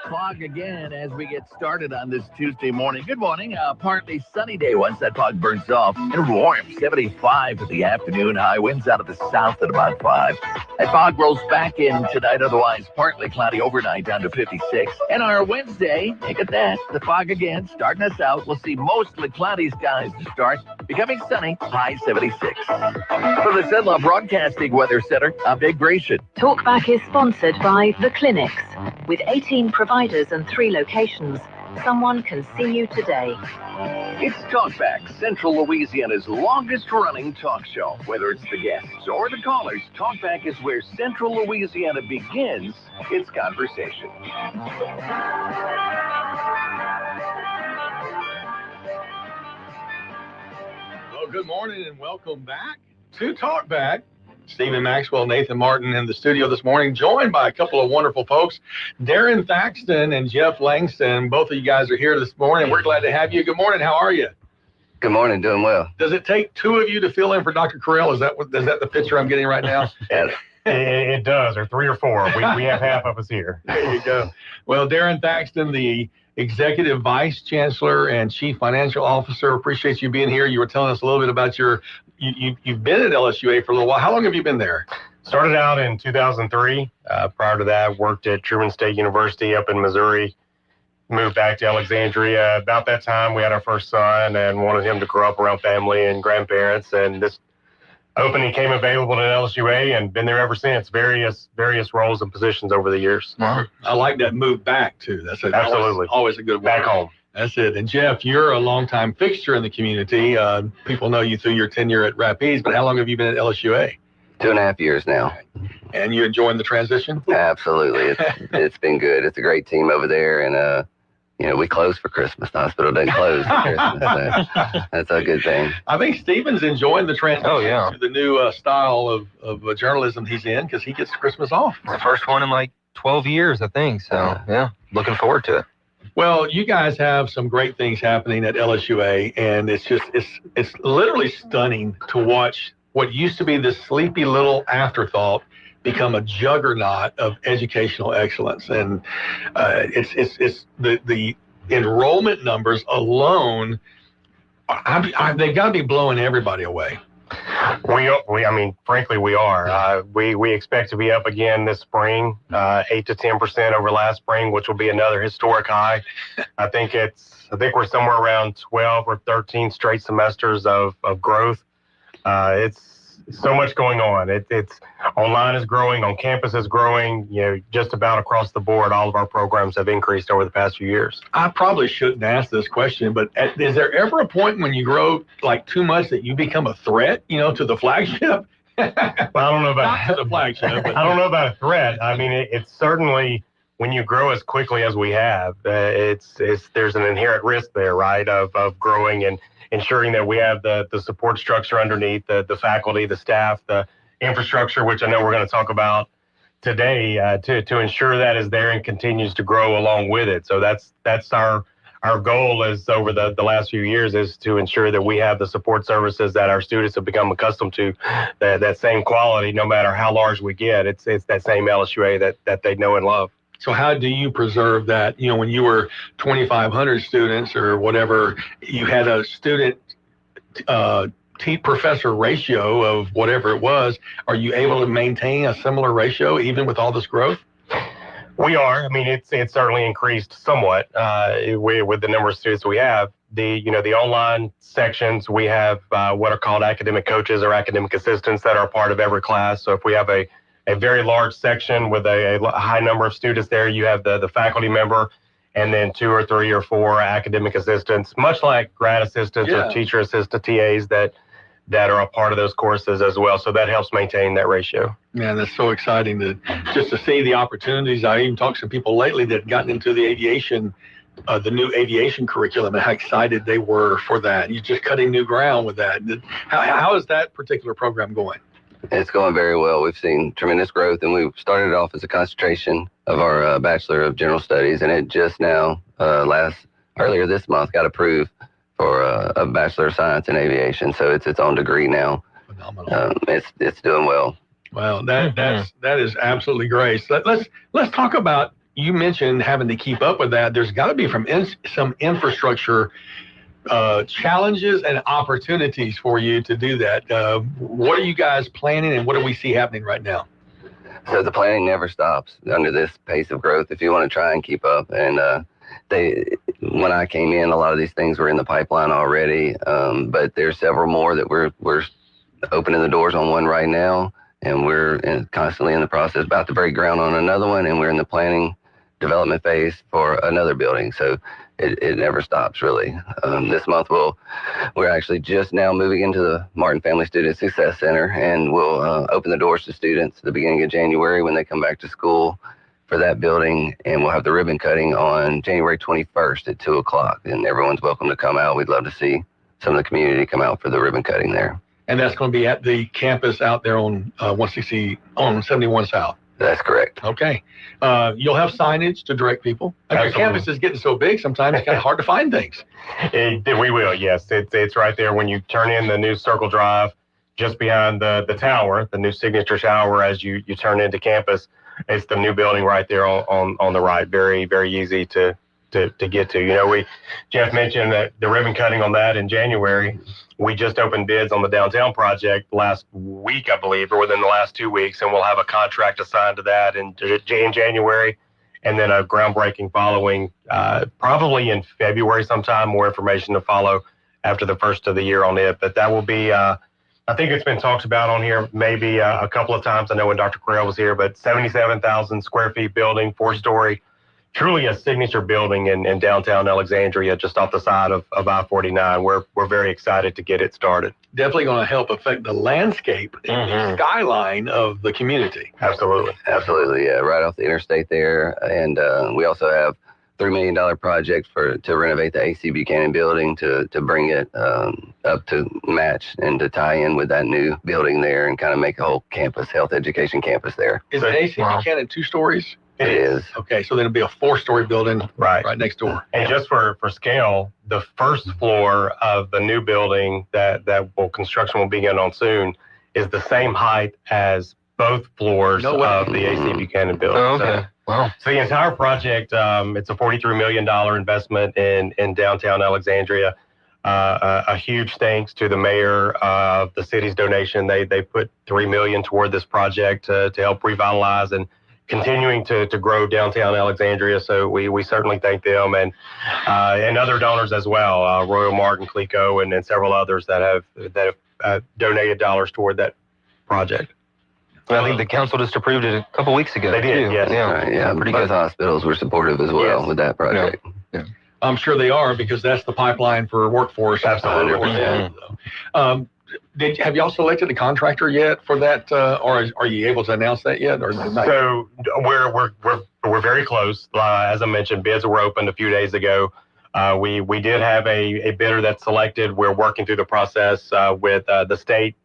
[SPEAKER 30] Fog again as we get started on this Tuesday morning. Good morning. Partly sunny day once that fog burns off. And warm, 75 for the afternoon. High winds out of the south at about 5. That fog rolls back in tonight. Otherwise, partly cloudy overnight down to 56. And our Wednesday, look at that. The fog again starting us out. We'll see mostly cloudy skies to start. Becoming sunny, high 76. For the Zenla Broadcasting Weather Center, I'm Dave Grayson.
[SPEAKER 2] Talkback is sponsored by The Clinics. With 18 providers and 3 locations, someone can see you today.
[SPEAKER 9] It's Talkback, Central Louisiana's longest-running talk show. Whether it's the guests or the callers, Talkback is where Central Louisiana begins its conversation.
[SPEAKER 4] Well, good morning and welcome back to Talkback. Stephen Maxwell, Nathan Martin in the studio this morning, joined by a couple of wonderful folks, Darren Thaxton and Jeff Langston. Both of you guys are here this morning. We're glad to have you. Good morning. How are you?
[SPEAKER 5] Good morning. Doing well.
[SPEAKER 4] Does it take 2 of you to fill in for Dr. Carell? Is that the picture I'm getting right now?
[SPEAKER 5] Yeah.
[SPEAKER 10] It does, or 3 or 4. We have half of us here.
[SPEAKER 4] There you go. Well, Darren Thaxton, the Executive Vice Chancellor and Chief Financial Officer, appreciate you being here. You were telling us a little bit about you've been at LSUA for a little while. How long have you been there?
[SPEAKER 10] Started out in 2003. Prior to that, worked at Truman State University up in Missouri. Moved back to Alexandria. About that time, we had our first son and wanted him to grow up around family and grandparents. And this opening came available at LSUA and been there ever since. Various roles and positions over the years.
[SPEAKER 4] Wow. I like that move back too. That's
[SPEAKER 10] absolutely
[SPEAKER 4] always a good word.
[SPEAKER 10] Back home.
[SPEAKER 4] That's it. And Jeff, you're a longtime fixture in the community. People know you through your tenure at Rapides, but how long have you been at LSUA?
[SPEAKER 13] 2.5 years now.
[SPEAKER 4] And you enjoying the transition?
[SPEAKER 13] Absolutely. It's been good. It's a great team over there, and we close for Christmas. The hospital doesn't close for Christmas, so that's a good thing.
[SPEAKER 4] I think Stephen's enjoying the transition
[SPEAKER 5] to
[SPEAKER 4] the new style of journalism he's in, because he gets Christmas off.
[SPEAKER 5] The first one in like 12 years, I think. So, yeah, looking forward to it.
[SPEAKER 4] Well, you guys have some great things happening at LSUA, and it's literally stunning to watch what used to be this sleepy little afterthought become a juggernaut of educational excellence. And it's the enrollment numbers alone, they've got to be blowing everybody away.
[SPEAKER 10] Frankly, we are. We expect to be up again this spring, 8 to 10% over last spring, which will be another historic high. I think we're somewhere around 12 or 13 straight semesters of growth. It's so much going on. It's online is growing, on campus is growing. Just about across the board, all of our programs have increased over the past few years.
[SPEAKER 4] I probably shouldn't ask this question, but is there ever a point when you grow like too much that you become a threat, to the flagship?
[SPEAKER 10] Well, I don't know about
[SPEAKER 4] not to the flagship. But
[SPEAKER 10] I don't know about a threat. I mean, it's certainly, when you grow as quickly as we have, there's an inherent risk there, right, of growing and ensuring that we have the support structure underneath, the faculty, the staff, the infrastructure, which I know we're going to talk about today, to ensure that is there and continues to grow along with it. So that's our goal is over the last few years is to ensure that we have the support services that our students have become accustomed to, that same quality, no matter how large we get. It's that same LSUA that they know and love.
[SPEAKER 4] So how do you preserve that? When you were 2,500 students or whatever, you had a student professor ratio of whatever it was. Are you able to maintain a similar ratio even with all this growth?
[SPEAKER 10] We are. I mean, it's certainly increased somewhat with the number of students we have. The online sections, we have what are called academic coaches or academic assistants that are a part of every class. So if we have a very large section with a high number of students there, you have the faculty member and then 2 or 3 or 4 academic assistants, much like grad assistants or teacher assistant TAs that are a part of those courses as well. So that helps maintain that ratio.
[SPEAKER 4] Yeah, that's so exciting to see the opportunities. I even talked to some people lately that gotten into the aviation, the new aviation curriculum, and how excited they were for that. You're just cutting new ground with that. How is that particular program going?
[SPEAKER 13] It's going very well. We've seen tremendous growth, and we started off as a concentration of our Bachelor of General Studies, and it just now, earlier this month, got approved for a Bachelor of Science in Aviation. So it's its own degree now. Phenomenal. It's doing well.
[SPEAKER 4] Well, that is absolutely great. So let's talk about, you mentioned having to keep up with that. There's got to be some infrastructure challenges and opportunities for you to do that. What are you guys planning, and what do we see happening right now?
[SPEAKER 13] So the planning never stops under this pace of growth if you want to try and keep up. And when I came in, a lot of these things were in the pipeline already, but there's several more that we're opening the doors on one right now, and we're constantly in the process, about to break ground on another one, and we're in the planning development phase for another building. So it never stops, really. This month we're actually just now moving into the Martin Family Student Success Center, and we'll open the doors to students at the beginning of January when they come back to school for that building, and we'll have the ribbon cutting on January 21st at 2:00, and everyone's welcome to come out. We'd love to see some of the community come out for the ribbon cutting there.
[SPEAKER 4] And that's going to be at the campus out there on 160 on 71 South.
[SPEAKER 13] That's correct.
[SPEAKER 4] Okay. You'll have signage to direct people. Your campus is getting so big, sometimes it's kind of hard to find things.
[SPEAKER 10] We will, yes. It's right there when you turn in the new Circle Drive. just behind the tower, the new Signature Tower as you turn into campus. It's the new building right there on the right. Very, very easy to get to. Jeff mentioned that the ribbon cutting on that in January. We just opened bids on the downtown project last week, I believe, or within the last 2 weeks, and we'll have a contract assigned to that in January, and then a groundbreaking following probably in February sometime. More information to follow after the first of the year on it, but that will be. I think it's been talked about on here maybe a couple of times. I know when Dr. Correll was here, but 77,000 square feet building, 4-story. Truly a signature building in downtown Alexandria, just off the side of I-49. We're very excited to get it started.
[SPEAKER 4] Definitely going to help affect the landscape and the skyline of the community.
[SPEAKER 10] Absolutely.
[SPEAKER 13] Yeah, right off the interstate there. And we also have $3 million project to renovate the AC Buchanan building to bring it up to match and to tie in with that new building there and kind of make a whole campus, health education campus there.
[SPEAKER 4] Is the AC Buchanan 2 stories?
[SPEAKER 13] It is.
[SPEAKER 4] Okay, so then it'll be a 4-story building right next door.
[SPEAKER 10] And just for scale, the first floor of the new building that construction will begin on soon is the same height as both floors of the AC Buchanan building.
[SPEAKER 5] Oh, okay. Wow.
[SPEAKER 10] So the entire project, it's a $43 million investment in downtown Alexandria. A huge thanks to the mayor of the city's donation. They put $3 million toward this project to help revitalize and continuing to grow downtown Alexandria. So we certainly thank them and other donors as well, Royal Martin, Clico, and several others that have donated dollars toward that project.
[SPEAKER 5] Well, I think the council just approved it a couple weeks ago.
[SPEAKER 10] They did, yes.
[SPEAKER 13] Yeah,
[SPEAKER 5] pretty
[SPEAKER 13] both
[SPEAKER 5] good.
[SPEAKER 13] hospitals were supportive as well with that project.
[SPEAKER 4] Yeah. I'm sure they are because that's the pipeline for workforce.
[SPEAKER 10] Absolutely.
[SPEAKER 4] Have y'all selected the contractor yet for that, or are you able to announce that yet? Or
[SPEAKER 10] so we're very close. As I mentioned, bids were opened a few days ago. We did have a bidder that's selected. We're working through the process with the state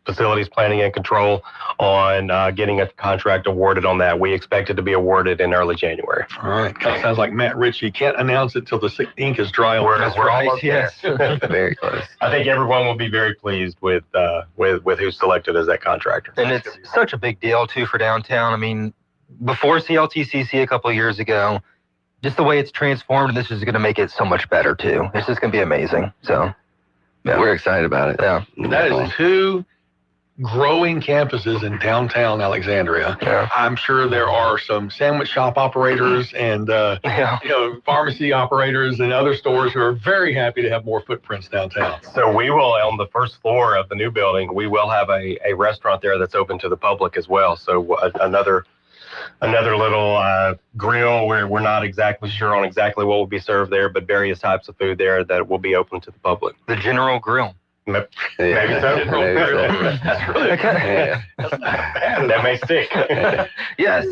[SPEAKER 10] facilities planning and control on getting a contract awarded on that. We expect it to be awarded in early January.
[SPEAKER 4] All right. Kind of sounds like Matt Ritchie. Can't announce it till the ink is dry.
[SPEAKER 10] We're almost there.
[SPEAKER 13] Very close.
[SPEAKER 10] I think everyone will be very pleased with who's selected as that contractor.
[SPEAKER 5] And it's such a big deal too for downtown. I mean, before CLTCC a couple of years ago, just the way it's transformed, and this is going to make it so much better too. It's just going to be amazing. So.
[SPEAKER 13] Yeah. We're excited about it.
[SPEAKER 5] Yeah.
[SPEAKER 4] That is 2 growing campuses in downtown Alexandria.
[SPEAKER 5] Yeah.
[SPEAKER 4] I'm sure there are some sandwich shop operators and pharmacy operators and other stores who are very happy to have more footprints downtown.
[SPEAKER 10] So we will, on the first floor of the new building, we will have a restaurant there that's open to the public as well. So another little grill where we're not exactly sure on exactly what will be served there, but various types of food there that will be open to the public.
[SPEAKER 5] The General Grill.
[SPEAKER 10] Maybe so.
[SPEAKER 4] That's really okay.
[SPEAKER 10] That may stick.
[SPEAKER 5] Yes.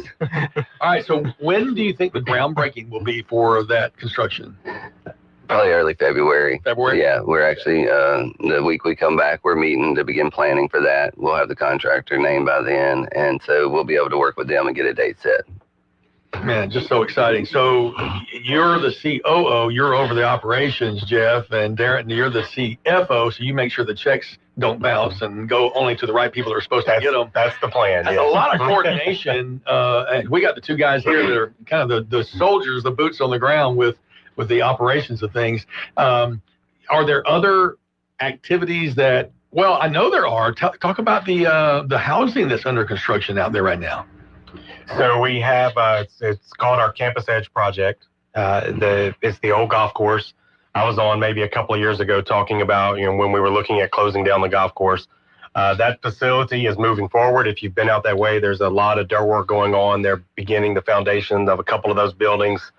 [SPEAKER 4] All right. So when do you think the groundbreaking will be for that construction?
[SPEAKER 13] Probably early February.
[SPEAKER 4] February?
[SPEAKER 13] Yeah, we're actually, the week we come back, we're meeting to begin planning for that. We'll have the contractor named by then, and so we'll be able to work with them and get a date set.
[SPEAKER 4] Man, just so exciting. So you're the COO, you're over the operations, Jeff, and Darren, you're the CFO, so you make sure the checks don't bounce and go only to the right people that are supposed to get them.
[SPEAKER 10] That's the plan.
[SPEAKER 4] That's a lot of coordination. And we got the 2 guys here that are kind of the soldiers, the boots on the ground with the operations of things. Are there other activities that, well, I know there are. Talk about the housing that's under construction out there right now.
[SPEAKER 10] So we have, it's called our Campus Edge project. It's the old golf course. I was on maybe a couple of years ago talking about, when we were looking at closing down the golf course. That facility is moving forward. If you've been out that way, there's a lot of dirt work going on. They're beginning the foundation of a couple of those buildings,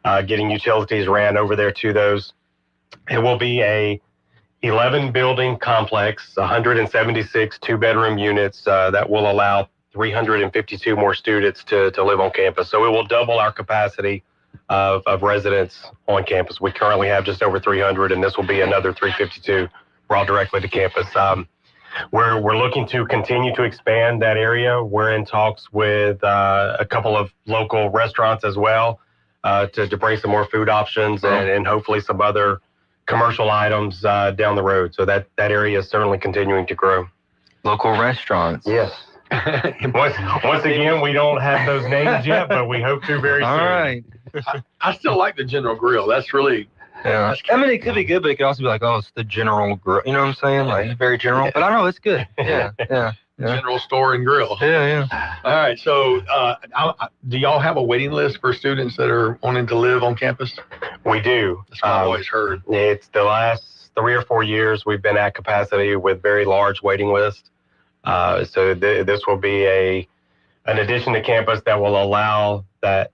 [SPEAKER 10] getting utilities ran over there to those. It will be a 11 building complex, 176 2-bedroom units that will allow 352 more students to live on campus. So it will double our capacity of residents on campus. We currently have just over 300, and this will be another 352 brought directly to campus. We're looking to continue to expand that area. We're in talks with a couple of local restaurants as well to bring some more food options and hopefully some other commercial items down the road. So that area is certainly continuing to grow.
[SPEAKER 5] Local restaurants.
[SPEAKER 10] Yes. once again, we don't have those names yet, but we hope to very soon.
[SPEAKER 5] All right.
[SPEAKER 4] I still like the General Grill. That's really.
[SPEAKER 5] Yeah. I mean, it could be good, but it could also be like, oh, it's the General Grill. You know what I'm saying? Like, very general. But I don't know, it's good. Yeah.
[SPEAKER 4] General Store and Grill.
[SPEAKER 5] Yeah.
[SPEAKER 4] All right. So, do y'all have a waiting list for students that are wanting to live on campus?
[SPEAKER 10] We do.
[SPEAKER 4] That's what I've always heard.
[SPEAKER 10] It's the last 3 or 4 years we've been at capacity with very large waiting lists. So this will be an addition to campus that will allow that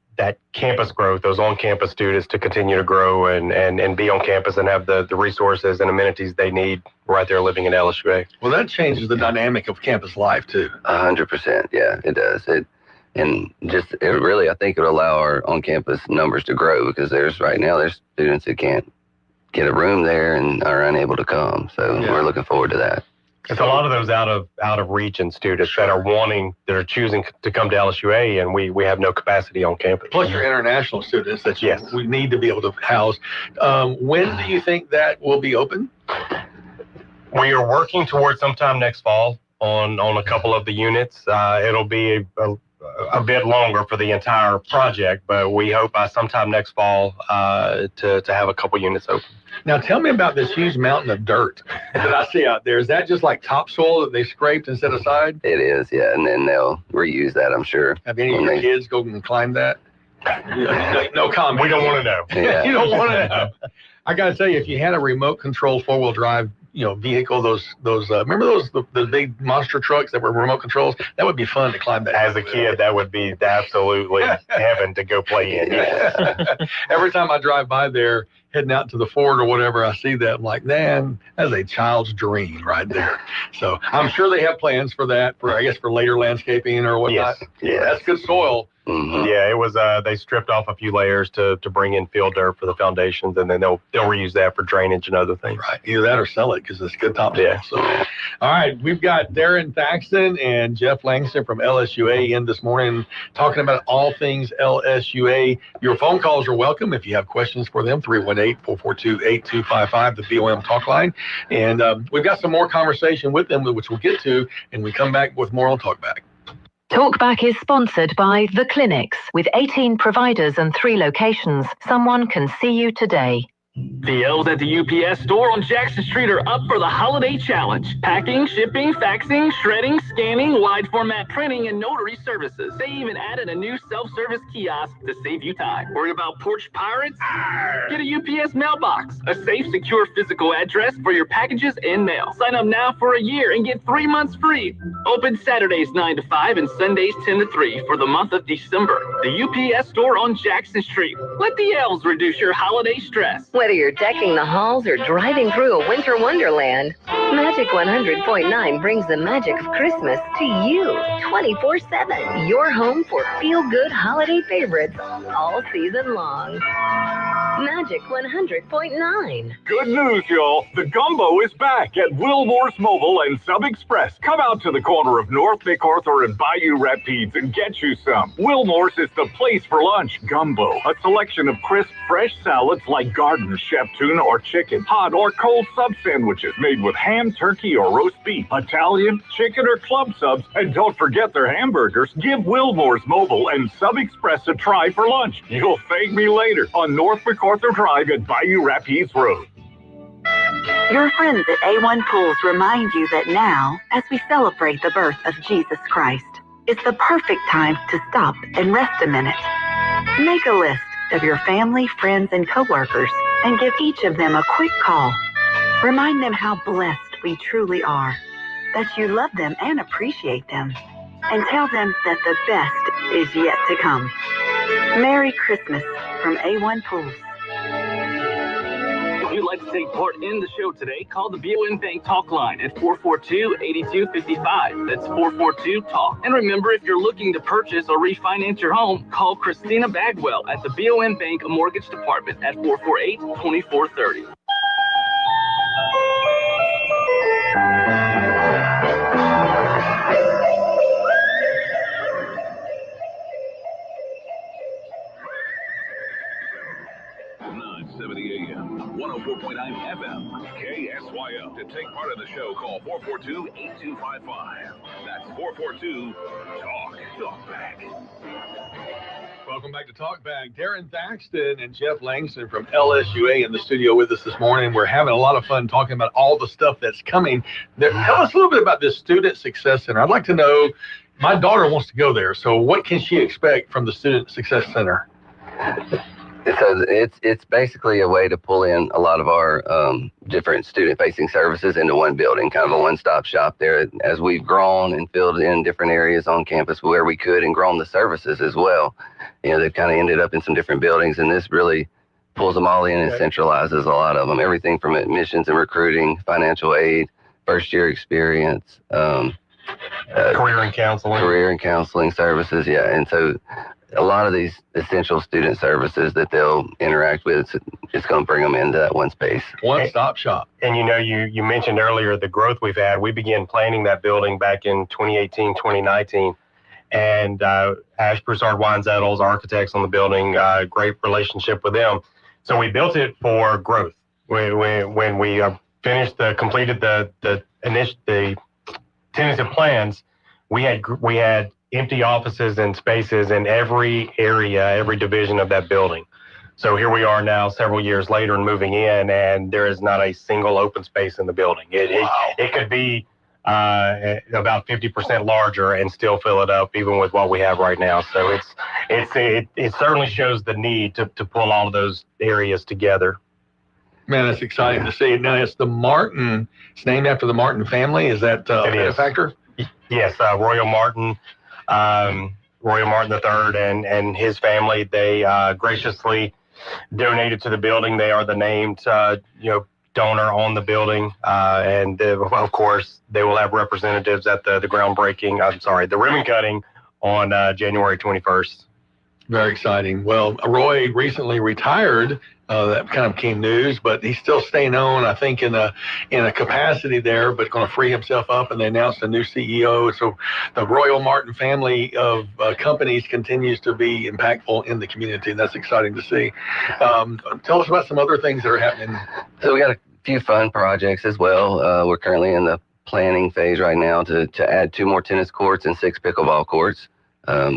[SPEAKER 10] campus growth, those on-campus students to continue to grow and be on campus and have the resources and amenities they need right there living in LSUA.
[SPEAKER 4] Well, that changes the dynamic of campus life too.
[SPEAKER 13] 100%. Yeah, it does. It really, I think it will allow our on-campus numbers to grow because there's students who can't get a room there and are unable to come. So we're looking forward to that.
[SPEAKER 10] It's a lot of those out of region students that are choosing to come to LSUA, and we have no capacity on campus.
[SPEAKER 4] Plus your international students that we need to be able to house. When do you think that will be open?
[SPEAKER 10] We are working towards sometime next fall on a couple of the units. It'll be a bit longer for the entire project, but we hope by sometime next fall to have a couple units open.
[SPEAKER 4] Now, tell me about this huge mountain of dirt that I see out there. Is that just like topsoil that they scraped and set aside?
[SPEAKER 13] It is, yeah, and then they'll reuse that, I'm sure.
[SPEAKER 4] Have any of your kids go and climb that? No comment.
[SPEAKER 10] We don't want to know.
[SPEAKER 13] Yeah.
[SPEAKER 4] You don't want to know. I got to tell you, if you had a remote control 4-wheel drive, vehicle, remember the big monster trucks that were remote controls? That would be fun to climb that.
[SPEAKER 10] As a kid, that would be absolutely heaven to go play in.
[SPEAKER 4] Every time I drive by there, heading out to the Ford or whatever, I see that. I'm like, man, that's a child's dream right there. So I'm sure they have plans for that, for later landscaping or whatnot.
[SPEAKER 10] Yes.
[SPEAKER 4] That's good soil.
[SPEAKER 13] Mm-hmm.
[SPEAKER 10] Yeah, it was. They stripped off a few layers to bring in field dirt for the foundations, and then they'll reuse that for drainage and other things.
[SPEAKER 4] Right, either that or sell it because it's good topsoil.
[SPEAKER 10] Yeah.
[SPEAKER 4] So, all right, we've got Darren Thaxton and Jeff Langston from LSUA in this morning talking about all things LSUA. Your phone calls are welcome if you have questions for them. 318-442-8255, the BOM talk line, and we've got some more conversation with them, which we'll get to, and we come back with more on Talkback.
[SPEAKER 2] Talkback is sponsored by The Clinics. With 18 providers and 3 locations, someone can see you today.
[SPEAKER 14] The elves at the UPS store on Jackson Street are up for the holiday challenge. Packing, shipping, faxing, shredding, scanning, wide format printing, and notary services. They even added a new self-service kiosk to save you time. Worried about porch pirates? Get a UPS mailbox. A safe, secure physical address for your packages and mail. Sign up now for a year and get 3 months free. Open Saturdays 9 to 5 and Sundays 10 to 3 for the month of December. The UPS store on Jackson Street. Let the elves reduce your holiday stress.
[SPEAKER 2] Whether you're decking the halls or driving through a winter wonderland, Magic 100.9 brings the magic of Christmas to you 24/7. Your home for feel-good holiday favorites all season long. Magic 100.9.
[SPEAKER 9] Good news, y'all. The gumbo is back at Wilmore's Mobile and Sub Express. Come out to the corner of North MacArthur and Bayou Rapides and get you some. Wilmore's is the place for lunch. Gumbo, a selection of crisp, fresh salads like garden, chef tuna, or chicken, hot or cold sub sandwiches made with ham, turkey, or roast beef, Italian, chicken, or club subs, and don't forget their hamburgers. Give Wilmore's Mobile and Sub Express a try for lunch. You'll thank me later on North MacArthur Drive at Bayou Rapides Road.
[SPEAKER 15] Your friends at A1 Pools remind you that now, as we celebrate the birth of Jesus Christ, it's the perfect time to stop and rest a minute. Make a list of your family, friends, and coworkers and give each of them a quick call. Remind them how blessed we truly are, that you love them and appreciate them, and tell them that the best is yet to come. Merry Christmas from A1 Pools.
[SPEAKER 14] If you'd like to take part in the show today, call the BOM Bank Talk line at 442-8255. That's 442-TALK. And remember, if you're looking to purchase or refinance your home, call Christina Bagwell at the BOM Bank Mortgage Department at 448-2430.
[SPEAKER 29] 104.9 FM, KSYO. To take part in the show, call 442-8255. That's 442-TALK. Talkback.
[SPEAKER 4] Welcome back to Talkback. Darren Thaxton and Jeff Langston from LSUA in the studio with us this morning. We're having a lot of fun talking about all the stuff that's coming. Tell us a little bit about this Student Success Center. I'd like to know, my daughter wants to go there, so what can she expect from the Student Success Center?
[SPEAKER 13] So it's basically a way to pull in a lot of our different student-facing services into one building, kind of a one-stop shop there. As we've grown and filled in different areas on campus where we could and grown the services as well, they've kind of ended up in some different buildings, and this really pulls them all in and centralizes a lot of them. Everything from admissions and recruiting, financial aid, first-year experience,
[SPEAKER 10] career and counseling
[SPEAKER 13] services, and so a lot of these essential student services that they'll interact with, it's going to bring them into that one space.
[SPEAKER 4] One-stop shop.
[SPEAKER 10] And you mentioned earlier the growth we've had. We began planning that building back in 2018, 2019. And Ash Broussard Weinzettles, architects on the building, great relationship with them. So we built it for growth. When we completed the tentative plans, we had empty offices and spaces in every area, every division of that building. So here we are now several years later and moving in, and there is not a single open space in the building. It could be about 50% larger and still fill it up even with what we have right now. So it certainly shows the need to pull all of those areas together.
[SPEAKER 4] Man, that's exciting to see. Now it's it's named after the Martin family. Is that a factor?
[SPEAKER 10] Yes, Royal Martin III and his family, they graciously donated to the building. They are the named donor on the building, and of course they will have representatives at the ribbon cutting on January 21st.
[SPEAKER 4] Very exciting. Well, Roy recently retired. That kind of became news, but he's still staying on, I think, in a capacity there, but going to free himself up, and they announced a new CEO. So the Royal Martin family of companies continues to be impactful in the community, and that's exciting to see. Tell us about some other things that are happening.
[SPEAKER 13] So we got a few fun projects as well. We're currently in the planning phase right now to add 2 more tennis courts and 6 pickleball courts.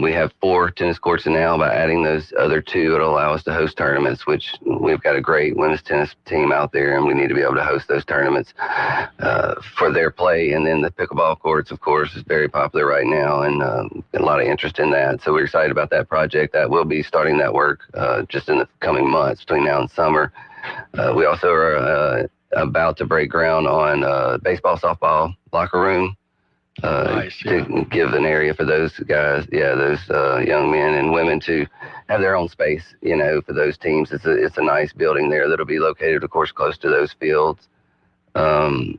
[SPEAKER 13] We have 4 tennis courts now. By adding those other 2, it'll allow us to host tournaments, which we've got a great women's tennis team out there, and we need to be able to host those tournaments for their play. And then the pickleball courts, of course, is very popular right now, and a lot of interest in that. So we're excited about that project. That will be starting that work just in the coming months between now and summer. We also are about to break ground on baseball, softball locker room. To give an area for those guys, those young men and women to have their own space, for those teams. It's a nice building there that'll be located, of course, close to those fields. I'm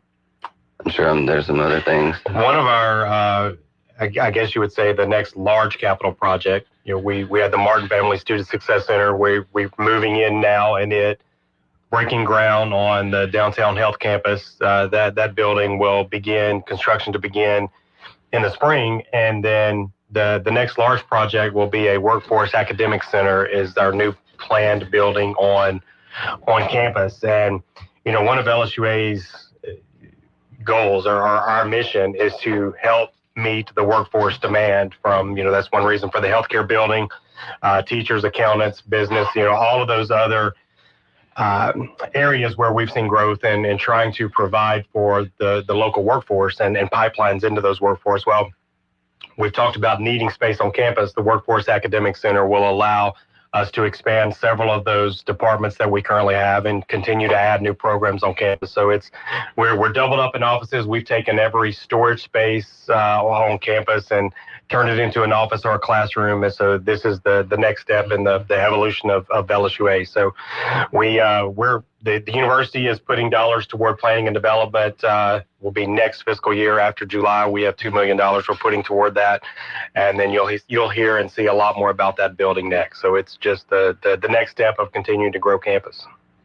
[SPEAKER 13] sure there's some other things.
[SPEAKER 10] One of our, I guess you would say, the next large capital project. We had the Martin Family Student Success Center. We're moving in now, and breaking ground on the downtown health campus. That building will construction to begin in the spring, and then the next large project will be a workforce academic center. Is our new planned building on campus. And one of LSUA's goals, or our mission, is to help meet the workforce demand from, that's one reason for the healthcare building, teachers, accountants, business, all of those other areas where we've seen growth and trying to provide for the local workforce and pipelines into those workforce. Well, we've talked about needing space on campus. The Workforce Academic Center will allow us to expand several of those departments that we currently have and continue to add new programs on campus. So we're doubled up in offices. We've taken every storage space on campus and turned it into an office or a classroom. And so this is the next step in the evolution of LSUA. So the university is putting dollars toward planning and development. Will be next fiscal year after July. We have $2 million we're putting toward that, and then you'll hear and see a lot more about that building next. So it's just the next step of continuing to grow campus.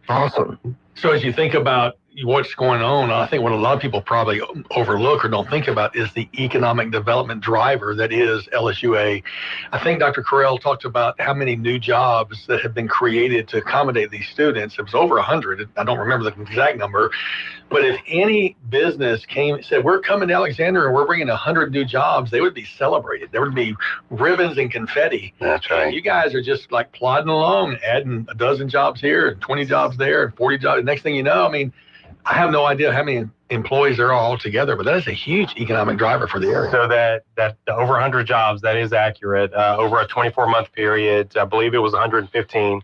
[SPEAKER 4] Awesome. So as you think about what's going on, I think what a lot of people probably overlook or don't think about is the economic development driver that is LSUA. I think Dr. Carell talked about how many new jobs that have been created to accommodate these students. It was over 100. I don't remember the exact number. But if any business came and said, we're coming to Alexander and we're bringing 100 new jobs, they would be celebrated. There would be ribbons and confetti.
[SPEAKER 13] That's right.
[SPEAKER 4] And you guys are just like plodding along, adding a dozen jobs here and 20 jobs there and 40 jobs. Next thing you know, I mean, I have no idea how many employees there are all together, but that is a huge economic driver for the area.
[SPEAKER 10] So that the over 100 jobs, that is accurate. Over a 24-month period, I believe it was 115.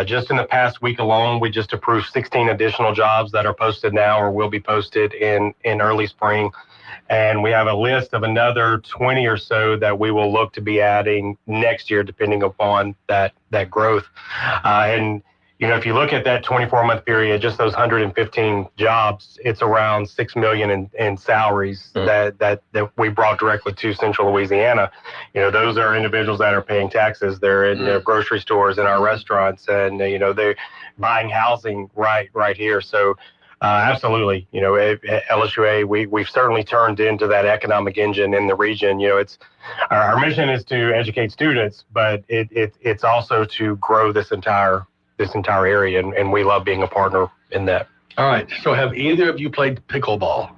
[SPEAKER 10] Just in the past week alone, we just approved 16 additional jobs that are posted now or will be posted in early spring. And we have a list of another 20 or so that we will look to be adding next year, depending upon that growth. And if you look at that 24-month period, just those 115 jobs, it's around $6 million in salaries that we brought directly to Central Louisiana. Those are individuals that are paying taxes. They're in their grocery stores, in our restaurants, and they're buying housing right here. So absolutely, at LSUA, we've certainly turned into that economic engine in the region. It's our mission is to educate students, but it's also to grow this entire area, and we love being a partner in that.
[SPEAKER 4] All right. So have either of you played pickleball?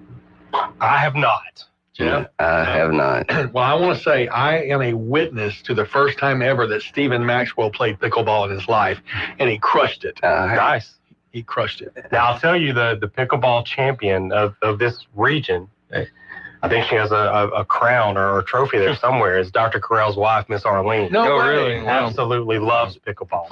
[SPEAKER 10] I have not.
[SPEAKER 4] Yeah,
[SPEAKER 13] I have not.
[SPEAKER 4] Well, I want to say I am a witness to the first time ever that Stephen Maxwell played pickleball in his life, and he crushed it.
[SPEAKER 10] Nice.
[SPEAKER 4] He crushed it.
[SPEAKER 10] Now, I'll tell you, the pickleball champion of this region, I think she has a crown or a trophy there somewhere, is Dr. Carell's wife, Miss Arlene.
[SPEAKER 4] No way.
[SPEAKER 10] Really? Wow. Absolutely loves pickleball.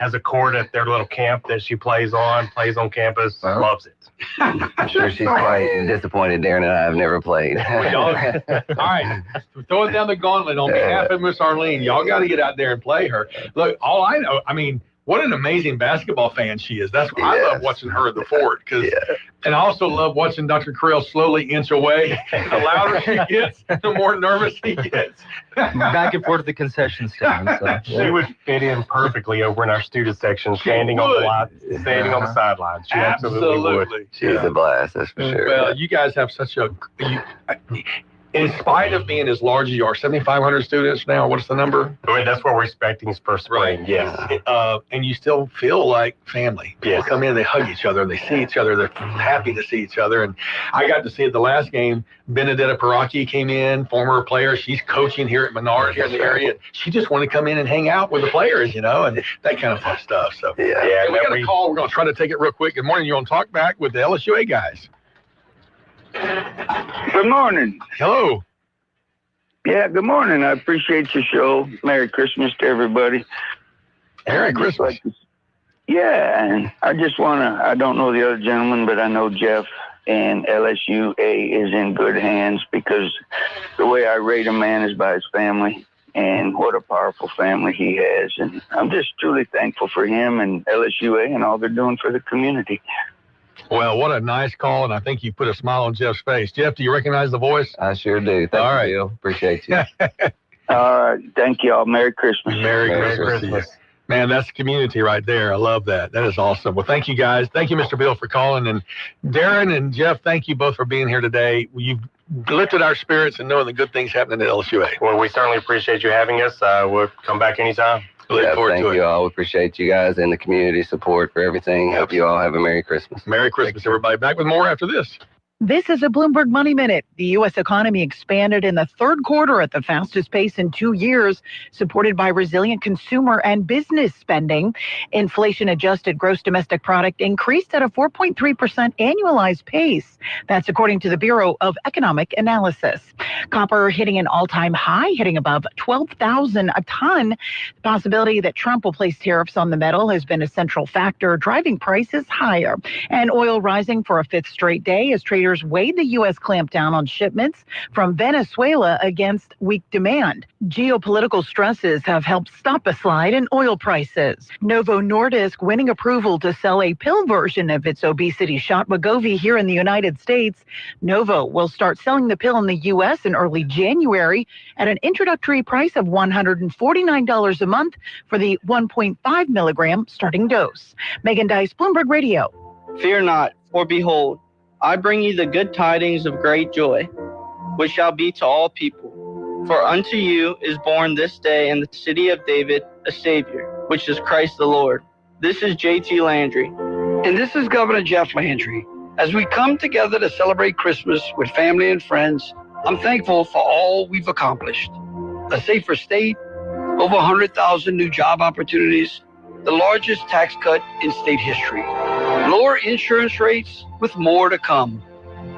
[SPEAKER 10] Has a court at their little camp that she plays on campus, loves it.
[SPEAKER 13] I'm sure she's quite disappointed Darren and I have never played.
[SPEAKER 4] All right, throwing down the gauntlet on behalf of Miss Arlene. Y'all got to get out there and play her. Look, all I know, I mean, what an amazing basketball fan she is. That's why I love watching her at the fort. And I also love watching Dr. Carell slowly inch away. The louder she gets, the more nervous he gets.
[SPEAKER 5] Back and forth to the concession stand. So.
[SPEAKER 10] She would fit in perfectly over in our student section, standing on the sidelines. She absolutely would.
[SPEAKER 13] She's a blast, that's for sure.
[SPEAKER 4] Well, you guys have such in spite of being as large as you are, 7,500 students now, what's the number?
[SPEAKER 10] That's what we're expecting for spring, yes.
[SPEAKER 4] And you still feel like family. People come in, they hug each other, they see each other, they're happy to see each other. And I got to see at the last game, Benedetta Paraki came in, former player. She's coaching here at Menard here in the area. She just wanted to come in and hang out with the players, and that kind of fun stuff. So we got a call. We're going to try to take it real quick. Good morning. You want to talk back with the LSUA guys?
[SPEAKER 16] Good morning.
[SPEAKER 4] Hello.
[SPEAKER 16] Yeah, good morning. I appreciate your show. Merry Christmas to everybody.
[SPEAKER 4] Merry Christmas.
[SPEAKER 16] And I just I don't know the other gentleman, but I know Jeff, and LSUA is in good hands, because the way I rate a man is by his family, and what a powerful family he has. And I'm just truly thankful for him and LSUA and all they're doing for the community.
[SPEAKER 4] Well, what a nice call, and I think you put a smile on Jeff's face. Jeff, do you recognize the voice?
[SPEAKER 13] I sure do. Thank you, Bill. Appreciate you.
[SPEAKER 16] All right. Thank you all. Merry Christmas.
[SPEAKER 4] Merry Christmas. Man, that's community right there. I love that. That is awesome. Well, thank you, guys. Thank you, Mr. Bill, for calling. And Darren and Jeff, thank you both for being here today. You've lifted our spirits and knowing the good things happening at LSUA.
[SPEAKER 10] Well, we certainly appreciate you having us. We'll come back anytime.
[SPEAKER 13] Thank you all. We appreciate you guys and the community support for everything. Hope you all have a Merry Christmas.
[SPEAKER 4] Merry Christmas, everybody. Back with more after this.
[SPEAKER 17] This is a Bloomberg Money Minute. The U.S. economy expanded in the third quarter at the fastest pace in 2 years, supported by resilient consumer and business spending. Inflation-adjusted gross domestic product increased at a 4.3% annualized pace. That's according to the Bureau of Economic Analysis. Copper hitting an all-time high, hitting above $12,000 a ton. The possibility that Trump will place tariffs on the metal has been a central factor, driving prices higher. And oil rising for a fifth straight day as traders weighed the U.S. clampdown on shipments from Venezuela against weak demand. Geopolitical stresses have helped stop a slide in oil prices. Novo Nordisk winning approval to sell a pill version of its obesity shot Wegovy here in the United States. Novo will start selling the pill in the U.S. in early January at an introductory price of $149 a month for the 1.5 milligram starting dose. Megan Dice, Bloomberg Radio.
[SPEAKER 3] Fear not, for behold, I bring you the good tidings of great joy, which shall be to all people. For unto you is born this day in the city of David a Savior, which is Christ the Lord. This is J.T. Landry.
[SPEAKER 18] And this is Governor Jeff Landry. As we come together to celebrate Christmas with family and friends, I'm thankful for all we've accomplished. A safer state, over 100,000 new job opportunities, the largest tax cut in state history, lower insurance rates with more to come,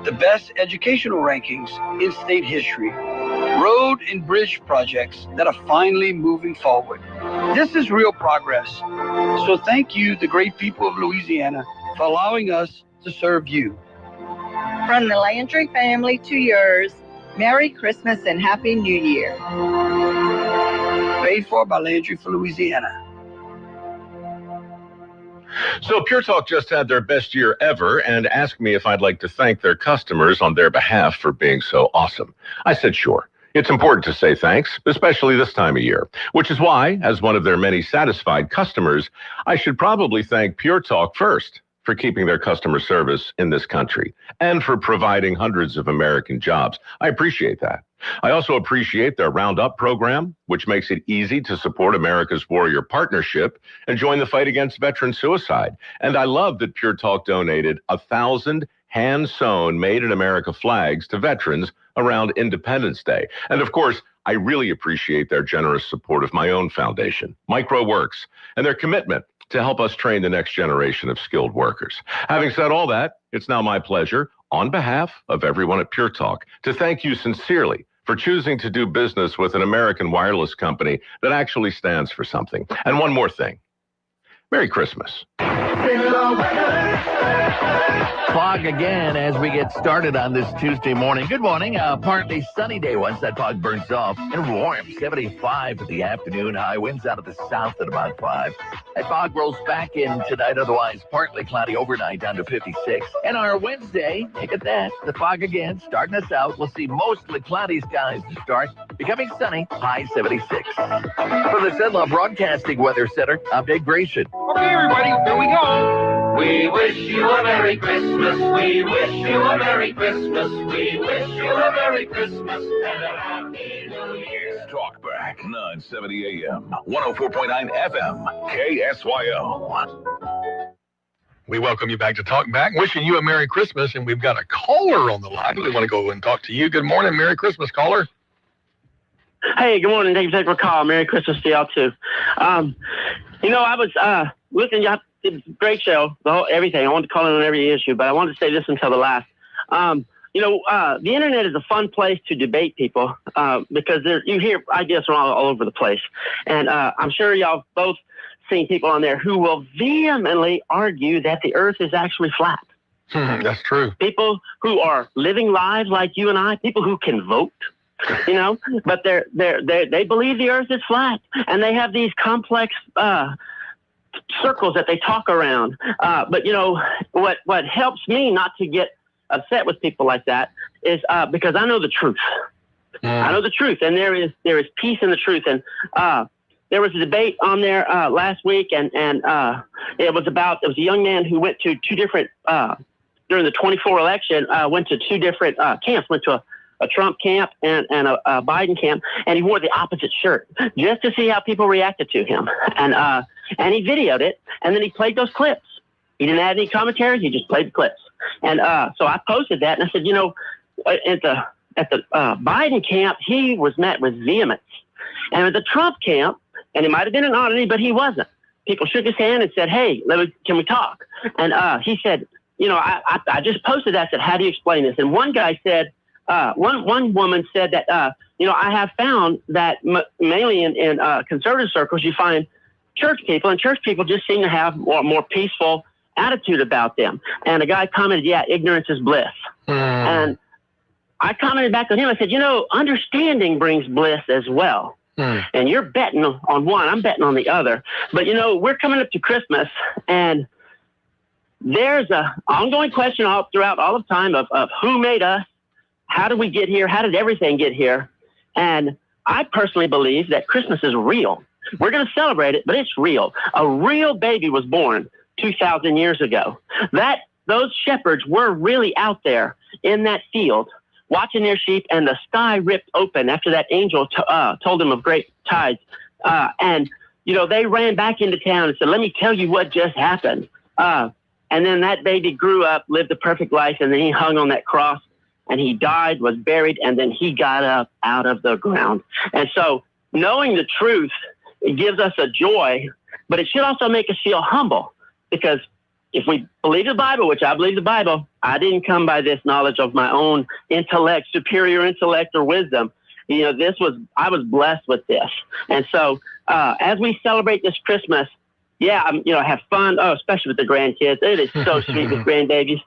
[SPEAKER 18] the best educational rankings in state history, road and bridge projects that are finally moving forward. This is real progress. So thank you, the great people of Louisiana, for allowing us to serve you.
[SPEAKER 19] From the Landry family to yours, Merry Christmas and Happy New Year.
[SPEAKER 18] Paid for by Landry for Louisiana.
[SPEAKER 6] So Pure Talk just had their best year ever and asked me if I'd like to thank their customers on their behalf for being so awesome. I said, sure. It's important to say thanks, especially this time of year, which is why, as one of their many satisfied customers, I should probably thank Pure Talk first for keeping their customer service in this country and for providing hundreds of American jobs. I appreciate that. I also appreciate their Roundup program, which makes it easy to support America's Warrior Partnership and join the fight against veteran suicide. And I love that Pure Talk donated 1,000 hand-sewn Made in America flags to veterans around Independence Day. And of course, I really appreciate their generous support of my own foundation, MicroWorks, and their commitment to help us train the next generation of skilled workers. Having said all that, it's now my pleasure, on behalf of everyone at Pure Talk, to thank you sincerely for choosing to do business with an American wireless company that actually stands for something. And one more thing. Merry Christmas.
[SPEAKER 30] Fog again as we get started on this Tuesday morning. Good morning. Partly sunny day once that fog burns off. And warm, 75 for the afternoon. High winds out of the south at about 5. That fog rolls back in tonight. Otherwise, partly cloudy overnight down to 56. And our Wednesday, look at that. The fog again starting us out. We'll see mostly cloudy skies to start. Becoming sunny, high 76. From the Zenlaw Broadcasting Weather Center, I'm Dave Grayson.
[SPEAKER 20] Okay, everybody, here we go.
[SPEAKER 21] We wish you a Merry Christmas. We wish you a Merry Christmas. We wish you a Merry Christmas and a Happy New Year.
[SPEAKER 30] Talkback, 970 AM, 104.9 FM, KSYO.
[SPEAKER 4] We welcome you back to Talk Back. Wishing you a Merry Christmas, and we've got a caller on the line. We want to go and talk to you. Good morning, Merry Christmas, caller.
[SPEAKER 22] Hey, good morning. Thank you for taking my call. Merry Christmas to y'all, too. I was listening. Y'all did a great show, everything. I wanted to call in on every issue, but I wanted to say this until the last. The internet is a fun place to debate people because you hear ideas from all over the place. And I'm sure y'all both seen people on there who will vehemently argue that the earth is actually flat.
[SPEAKER 4] That's true.
[SPEAKER 22] People who are living lives like you and I, people who can vote. But they believe the earth is flat, and they have these complex circles that they talk around. But what helps me not to get upset with people like that is because I know the truth. I know the truth, and there is peace in the truth. And there was a debate on there last week, and it was a young man who went to two different during the 24 election, went to two different camps, went to a Trump camp and a Biden camp, and he wore the opposite shirt just to see how people reacted to him. And he videoed it, and then he played those clips. He didn't add any commentary. He just played the clips. And so I posted that, and I said, at the Biden camp, he was met with vehemence. And at the Trump camp, and it might have been an oddity, but he wasn't. People shook his hand and said, hey, can we talk? And he said, I just posted that, said, how do you explain this? And one guy said, one woman said that, I have found that mainly in conservative circles, you find church people, and church people just seem to have more peaceful attitude about them. And a guy commented, yeah, ignorance is bliss. And I commented back on him. I said, understanding brings bliss as well. And you're betting on one. I'm betting on the other. But, we're coming up to Christmas, and there's a ongoing question all throughout all the time of who made us. How did we get here? How did everything get here? And I personally believe that Christmas is real. We're going to celebrate it, but it's real. A real baby was born 2,000 years ago. Those shepherds were really out there in that field watching their sheep, and the sky ripped open after that angel told them of great tides. And, they ran back into town and said, let me tell you what just happened. And then that baby grew up, lived a perfect life, and then he hung on that cross, and he died, was buried, and then he got up out of the ground. And so knowing the truth, it gives us a joy, but it should also make us feel humble, because if we believe the Bible, which I believe the Bible, I didn't come by this knowledge of my own intellect, superior intellect or wisdom. I was blessed with this. And so as we celebrate this Christmas, have fun. Oh, especially with the grandkids. It is so sweet with grandbabies.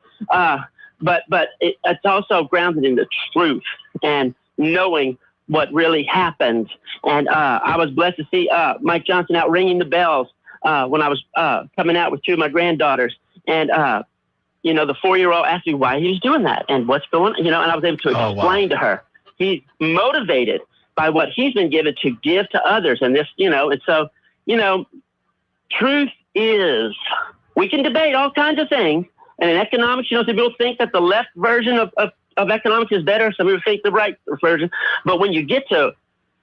[SPEAKER 22] But it's also grounded in the truth and knowing what really happened. And I was blessed to see Mike Johnson out ringing the bells when I was coming out with two of my granddaughters. And, the 4-year-old asked me why he was doing that and what's going on, and I was able to explain to her. He's motivated by what he's been given to give to others. And this, and so, truth is, we can debate all kinds of things. And in economics, some people think that the left version of economics is better. Some people think the right version. But when you get to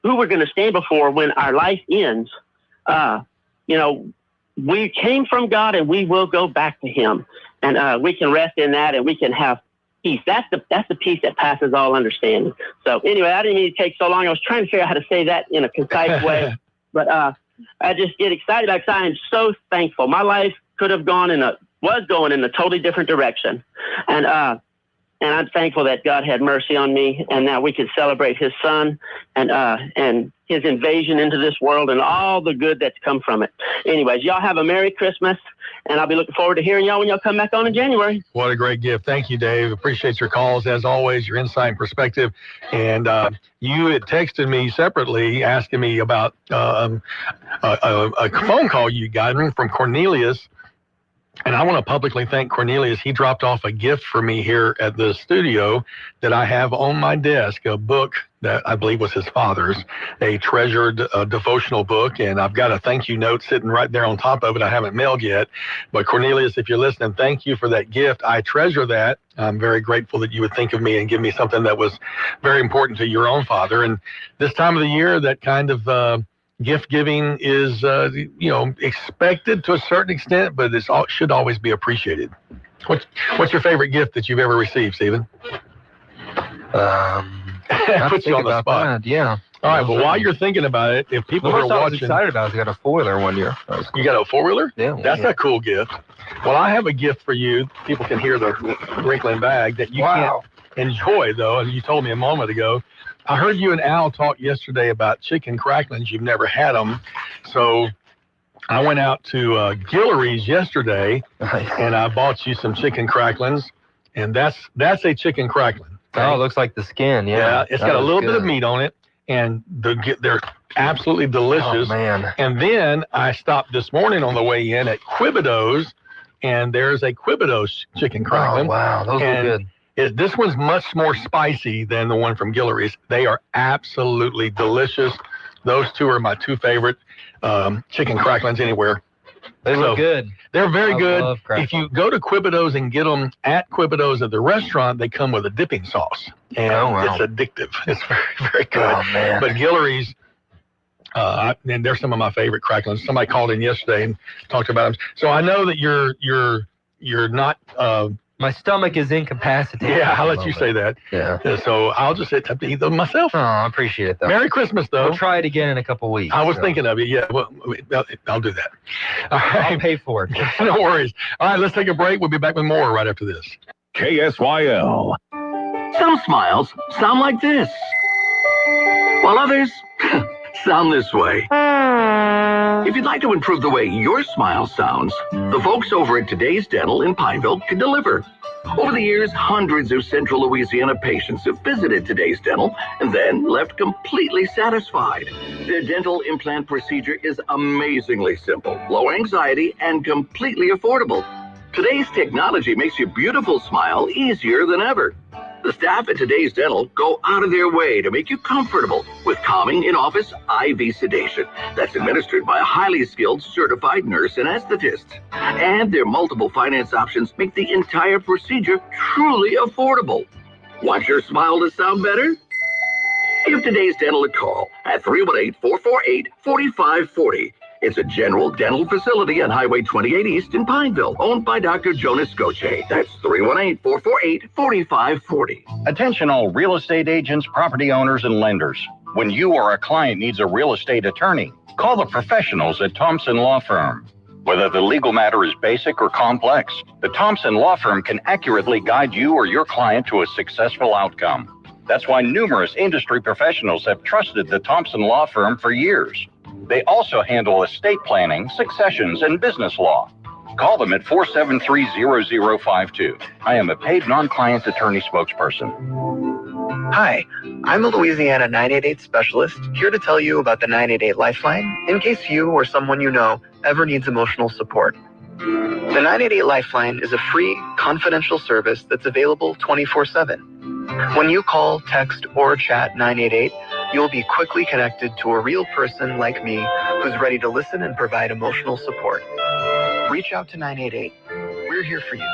[SPEAKER 22] who we're going to stand before when our life ends, we came from God and we will go back to him. And we can rest in that and we can have peace. That's the peace that passes all understanding. So anyway, I didn't mean to take so long. I was trying to figure out how to say that in a concise way. But I just get excited because I am so thankful. My life could have was going in a totally different direction. And I'm thankful that God had mercy on me and that we could celebrate his son and his invasion into this world and all the good that's come from it. Anyways, y'all have a Merry Christmas, and I'll be looking forward to hearing y'all when y'all come back on in January.
[SPEAKER 4] What a great gift. Thank you, Dave. Appreciate your calls, as always, your insight and perspective. And you had texted me separately asking me about a phone call you got from Cornelius. And I want to publicly thank Cornelius. He dropped off a gift for me here at the studio that I have on my desk, a book that I believe was his father's, a treasured devotional book. And I've got a thank you note sitting right there on top of it. I haven't mailed yet. But Cornelius, if you're listening, thank you for that gift. I treasure that. I'm very grateful that you would think of me and give me something that was very important to your own father. And this time of the year, that kind of gift giving is, expected to a certain extent, but it should always be appreciated. What's your favorite gift that you've ever received, Stephen? Puts you on the spot.
[SPEAKER 5] That, yeah.
[SPEAKER 4] All right. Well, while you're thinking about it, if people are watching,
[SPEAKER 5] I was excited about is I got a 4-wheeler one year.
[SPEAKER 4] You got a 4-wheeler?
[SPEAKER 5] Yeah.
[SPEAKER 4] That's a cool gift. Well, I have a gift for you. People can hear the wrinkling bag that you can't enjoy, though, as you told me a moment ago. I heard you and Al talk yesterday about chicken cracklings. You've never had them. So I went out to Guillory's yesterday, and I bought you some chicken cracklings, and that's a chicken crackling. Okay?
[SPEAKER 5] Oh, it looks like the skin. Yeah,
[SPEAKER 4] it's got a little bit of meat on it, and they're absolutely delicious.
[SPEAKER 5] Oh, man.
[SPEAKER 4] And then I stopped this morning on the way in at Quibido's, and there's a Quibido's chicken crackling.
[SPEAKER 5] Oh, wow. Those are good.
[SPEAKER 4] This one's much more spicy than the one from Guillory's. They are absolutely delicious. Those two are my two favorite chicken cracklings anywhere.
[SPEAKER 5] They look good.
[SPEAKER 4] They're very good.
[SPEAKER 5] Love
[SPEAKER 4] If you go to Quibido's and get them at Quibido's at the restaurant, they come with a dipping sauce. And it's addictive. It's very, very good.
[SPEAKER 5] Oh, man.
[SPEAKER 4] But Guillory's, and they're some of my favorite cracklings. Somebody called in yesterday and talked about them. So I know that you're not...
[SPEAKER 5] my stomach is incapacitated.
[SPEAKER 4] Yeah, I'll let you say that.
[SPEAKER 5] Yeah.
[SPEAKER 4] So I'll just have to eat them myself.
[SPEAKER 5] Oh, I appreciate it, though.
[SPEAKER 4] Merry Christmas, though.
[SPEAKER 5] We'll try it again in a couple weeks.
[SPEAKER 4] I was thinking of it. Yeah, well, I'll do that. All right.
[SPEAKER 5] I'll pay for it.
[SPEAKER 4] No worries. All right, let's take a break. We'll be back with more right after this.
[SPEAKER 30] KSYL. Some smiles sound like this, while others sound this way. If you'd like to improve the way your smile sounds, the folks over at Today's Dental in Pineville can deliver. Over the years, hundreds of Central Louisiana patients have visited Today's Dental and then left completely satisfied. Their dental implant procedure is amazingly simple, low anxiety, and completely affordable. Today's technology makes your beautiful smile easier than ever.
[SPEAKER 1] The staff at Today's Dental go out of their way to make you comfortable with calming in-office IV sedation that's administered by a highly skilled certified nurse anesthetist. And their multiple finance options make the entire procedure truly affordable. Want your smile to sound better? Give Today's Dental a call at 318-448-4540. It's a general dental facility on Highway 28 East in Pineville, owned by Dr. Jonas Goche. That's 318-448-4540.
[SPEAKER 7] Attention all real estate agents, property owners, and lenders. When you or a client needs a real estate attorney, call the professionals at Thompson Law Firm. Whether the legal matter is basic or complex, the Thompson Law Firm can accurately guide you or your client to a successful outcome. That's why numerous industry professionals have trusted the Thompson Law Firm for years. They also handle estate planning, successions, and business law. Call them at 473-0052. I am a paid non-client attorney spokesperson.
[SPEAKER 8] Hi, I'm a Louisiana 988 specialist here to tell you about the 988 Lifeline in case you or someone you know ever needs emotional support. The 988 Lifeline is a free, confidential service that's available 24/7. When you call, text, or chat 988, you'll be quickly connected to a real person like me who's ready to listen and provide emotional support. Reach out to 988. We're here for you.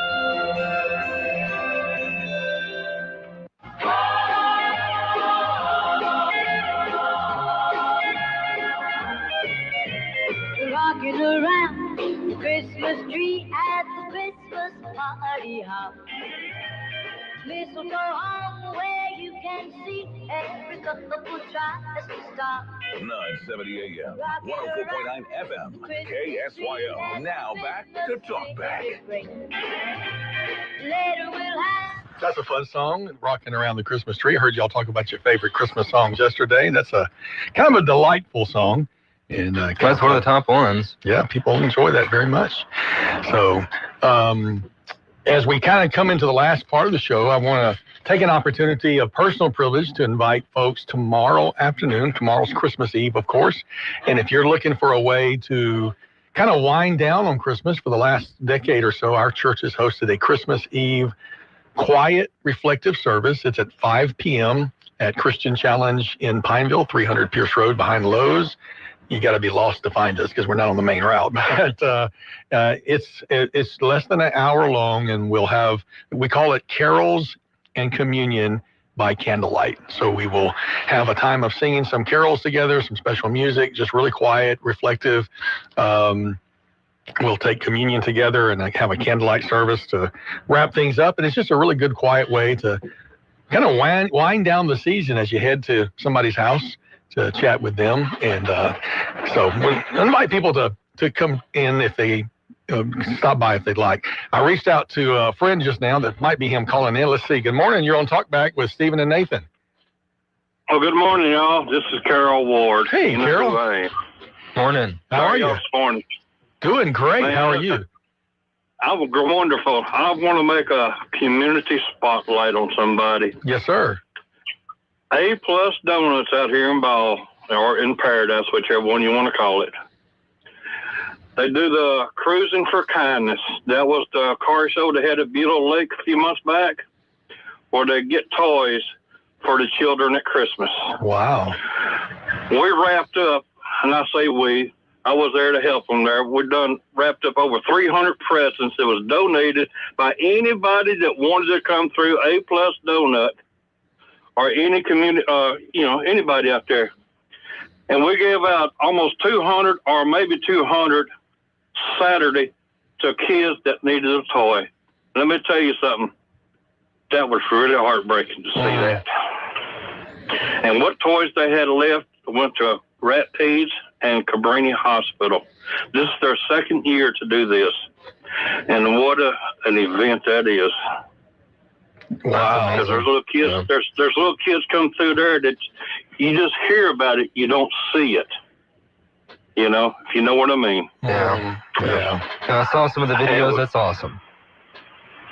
[SPEAKER 21] Rocking around the Christmas tree at the Christmas party hop. Mistletoe hung where you can see every couple tries to stop.
[SPEAKER 6] 970 AM, 104.9 FM, KSYO. Now back to Talk Back.
[SPEAKER 21] Later we'll have.
[SPEAKER 4] That's a fun song, Rocking Around the Christmas Tree. I heard y'all talk about your favorite Christmas songs yesterday. That's a kind of a delightful song. And
[SPEAKER 5] that's one of the top ones.
[SPEAKER 4] Yeah, people enjoy that very much. So, as we kind of come into the last part of the show, I want to take an opportunity of personal privilege to invite folks tomorrow afternoon. Tomorrow's Christmas Eve, of course. And if you're looking for a way to kind of wind down on Christmas, for the last decade or so, our church has hosted a Christmas Eve quiet, reflective service. It's at 5 p.m. at Christian Challenge in Pineville, 300 Pierce Road behind Lowe's. You got to be lost to find us because we're not on the main route. But it's less than an hour long, and we call it Carols and Communion by Candlelight. So we will have a time of singing some carols together, some special music, just really quiet, reflective. We'll take communion together and have a candlelight service to wrap things up. And it's just a really good, quiet way to kind of wind down the season as you head to somebody's house to chat with them. And so we invite people to come in if they stop by if they'd like. I reached out to a friend just now that might be him calling in. Let's see. Good morning. You're on Talkback with Stephen and Nathan.
[SPEAKER 11] Oh, good morning, y'all. This is Carol Ward.
[SPEAKER 4] Hey, Carol.
[SPEAKER 5] Morning.
[SPEAKER 4] How are you?
[SPEAKER 11] This morning?
[SPEAKER 4] Doing great.
[SPEAKER 11] Man,
[SPEAKER 4] how are you?
[SPEAKER 11] I'm wonderful. I want to make a community spotlight on somebody.
[SPEAKER 4] Yes, sir.
[SPEAKER 11] A+ Donuts out here in Ball, or in Paradise, whichever one you want to call it. They do the Cruising for Kindness. That was the car show they had at Beulah Lake a few months back, where they get toys for the children at Christmas.
[SPEAKER 4] Wow.
[SPEAKER 11] We wrapped up, and I say we, I was there to help them there. We wrapped up over 300 presents that was donated by anybody that wanted to come through A+ Donut or any community, anybody out there. And we gave out almost 200 or maybe 200 Saturday to kids that needed a toy. Let me tell you something. That was really heartbreaking to see that. And what toys they had left went to Rapides and Cabrini Hospital. This is their second year to do this. And what an event that is.
[SPEAKER 4] Wow.
[SPEAKER 11] Because there's little kids, there's little kids come through there that you just hear about it, you don't see it. You know, if you know what I mean.
[SPEAKER 5] Yeah. I saw some of the videos. That's awesome.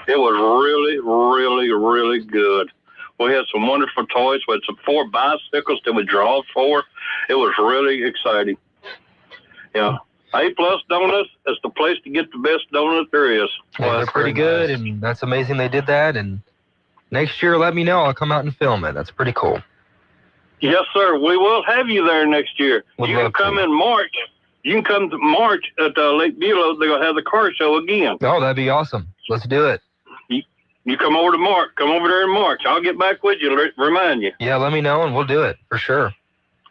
[SPEAKER 11] It was really, really, really good. We had some wonderful toys. We had some 4 bicycles that we draw for. It was really exciting. Yeah. A+ Donuts is the place to get the best donut there is.
[SPEAKER 5] Well, they're pretty good, and that's amazing they did that. And next year, let me know. I'll come out and film it. That's pretty cool.
[SPEAKER 11] Yes, sir. We will have you there next year.
[SPEAKER 5] Would
[SPEAKER 11] You
[SPEAKER 5] love
[SPEAKER 11] can come
[SPEAKER 5] to.
[SPEAKER 11] in March. You can come to March at Lake Beulah. They're going to have the car show again.
[SPEAKER 5] Oh, that'd be awesome. Let's do it.
[SPEAKER 11] You come over to March. Come over there in March. I'll get back with you to remind you.
[SPEAKER 5] Yeah, let me know, and we'll do it for sure.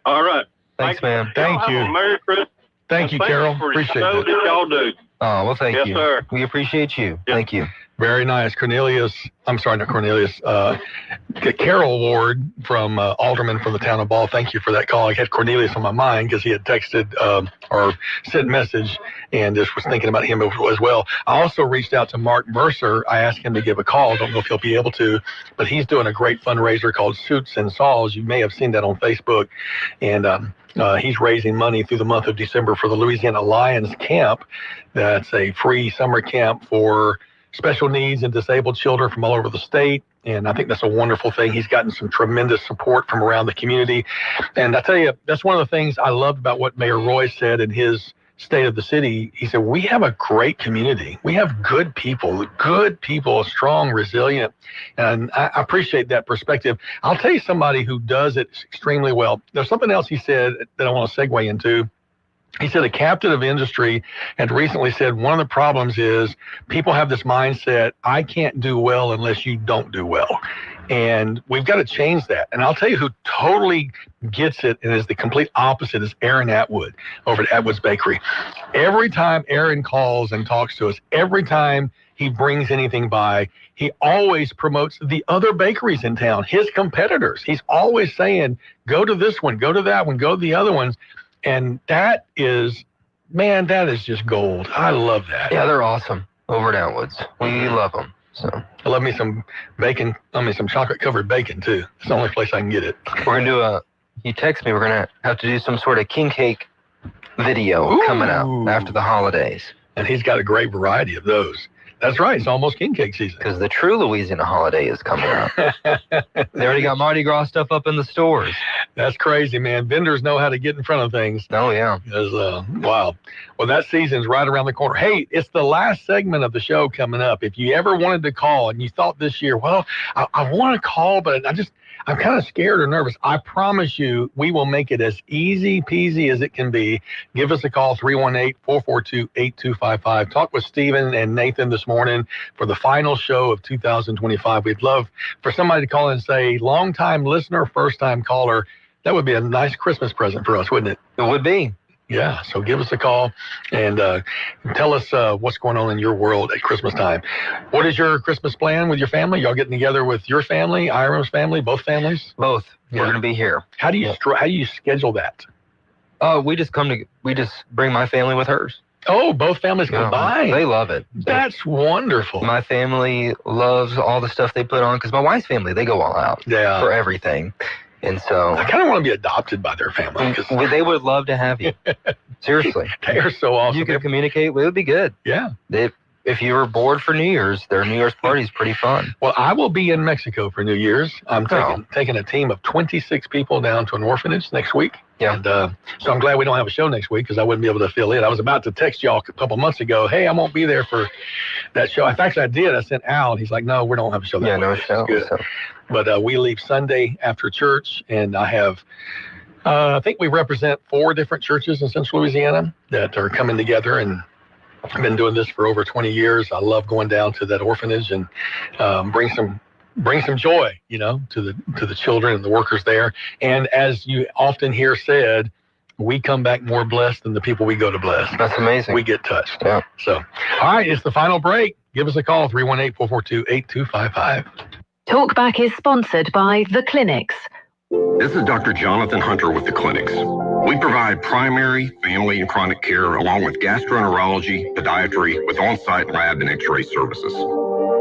[SPEAKER 11] All right.
[SPEAKER 5] Thanks, man.
[SPEAKER 11] Y'all have a Merry Christmas.
[SPEAKER 4] Thank you, Carol.
[SPEAKER 11] For
[SPEAKER 4] Appreciate
[SPEAKER 11] the show
[SPEAKER 4] that.
[SPEAKER 11] that y'all do.
[SPEAKER 5] Oh, well, thank
[SPEAKER 11] Yes,
[SPEAKER 5] you.
[SPEAKER 11] sir.
[SPEAKER 5] We appreciate you. Thank you.
[SPEAKER 4] Very nice. Carol Ward from Alderman from the town of Ball. Thank you for that call. I had Cornelius on my mind because he had texted or sent a message and just was thinking about him as well. I also reached out to Mark Mercer. I asked him to give a call. Don't know if he'll be able to, but he's doing a great fundraiser called Suits and Saws. You may have seen that on Facebook. And he's raising money through the month of December for the Louisiana Lions Camp. That's a free summer camp for special needs and disabled children from all over the state. And I think that's a wonderful thing. He's gotten some tremendous support from around the community. And I tell you, that's one of the things I loved about what Mayor Roy said in his State of the City. He said, we have a great community. We have good people, strong, resilient. And I appreciate that perspective. I'll tell you somebody who does it extremely well. There's something else he said that I want to segue into. He said a captain of industry had recently said one of the problems is people have this mindset, I can't do well unless you don't do well. And we've got to change that. And I'll tell you who totally gets it and is the complete opposite is Aaron Atwood over at Atwood's Bakery. Every time Aaron calls and talks to us, every time he brings anything by, he always promotes the other bakeries in town, his competitors. He's always saying, go to this one, go to that one, go to the other ones. And that is just gold. I love that.
[SPEAKER 5] Yeah, they're awesome over at Atwood's. We love them. So
[SPEAKER 4] I love me some bacon. Some chocolate covered bacon too. It's the only place I can get it.
[SPEAKER 5] We're gonna do he texted me, we're gonna have to do some sort of king cake video coming out after the holidays.
[SPEAKER 4] And he's got a great variety of those. That's right. It's almost king cake season.
[SPEAKER 5] Because the true Louisiana holiday is coming up. They already got Mardi Gras stuff up in the stores.
[SPEAKER 4] That's crazy, man. Vendors know how to get in front of things.
[SPEAKER 5] Oh, yeah.
[SPEAKER 4] Wow. Well, that season's right around the corner. Hey, it's the last segment of the show coming up. If you ever wanted to call and you thought this year, well, I want to call, but I'm kind of scared or nervous. I promise you, we will make it as easy peasy as it can be. Give us a call, 318-442-8255. Talk with Stephen and Nathan this morning for the final show of 2025. We'd love for somebody to call and say, long-time listener, first-time caller. That would be a nice Christmas present for us, wouldn't it?
[SPEAKER 5] It would be.
[SPEAKER 4] Yeah, so give us a call and tell us what's going on in your world at Christmas time. What is your Christmas plan with your family? Y'all getting together with your family, Iram's family, both families?
[SPEAKER 5] Both. We're going to be here.
[SPEAKER 4] How do you schedule that?
[SPEAKER 5] We just bring my family with hers.
[SPEAKER 4] Oh, both families combined.
[SPEAKER 5] They love it.
[SPEAKER 4] That's wonderful.
[SPEAKER 5] My family loves all the stuff they put on because my wife's family, they go all out for everything. And so
[SPEAKER 4] I kind of want to be adopted by their family.
[SPEAKER 5] They would love to have you. Seriously.
[SPEAKER 4] They are so awesome.
[SPEAKER 5] You could communicate. It would be good.
[SPEAKER 4] Yeah.
[SPEAKER 5] If you were bored for New Year's, their New Year's party is pretty fun.
[SPEAKER 4] Well, I will be in Mexico for New Year's. I'm taking a team of 26 people down to an orphanage next week.
[SPEAKER 5] Yeah.
[SPEAKER 4] And so I'm glad we don't have a show next week because I wouldn't be able to fill in. I was about to text y'all a couple months ago, hey, I won't be there for that show. In fact, I did. I sent Al, and he's like, no, we don't have a show that week.
[SPEAKER 5] No show.
[SPEAKER 4] Good.
[SPEAKER 5] So.
[SPEAKER 4] But we leave Sunday after church, and I have, I think we represent 4 different churches in Central Louisiana that are coming together, and I've been doing this for over 20 years. I love going down to that orphanage and bring some joy, to the children and the workers there. And as you often hear said, we come back more blessed than the people we go to bless.
[SPEAKER 5] That's amazing.
[SPEAKER 4] We get touched.
[SPEAKER 5] Yeah.
[SPEAKER 4] So, all right, it's the final break. Give us a call, 318-442-8255.
[SPEAKER 2] Talkback is sponsored by The Clinics.
[SPEAKER 9] This is Dr. Jonathan Hunter with The Clinics. We provide primary, family, and chronic care along with gastroenterology, podiatry, with on-site lab and x-ray services.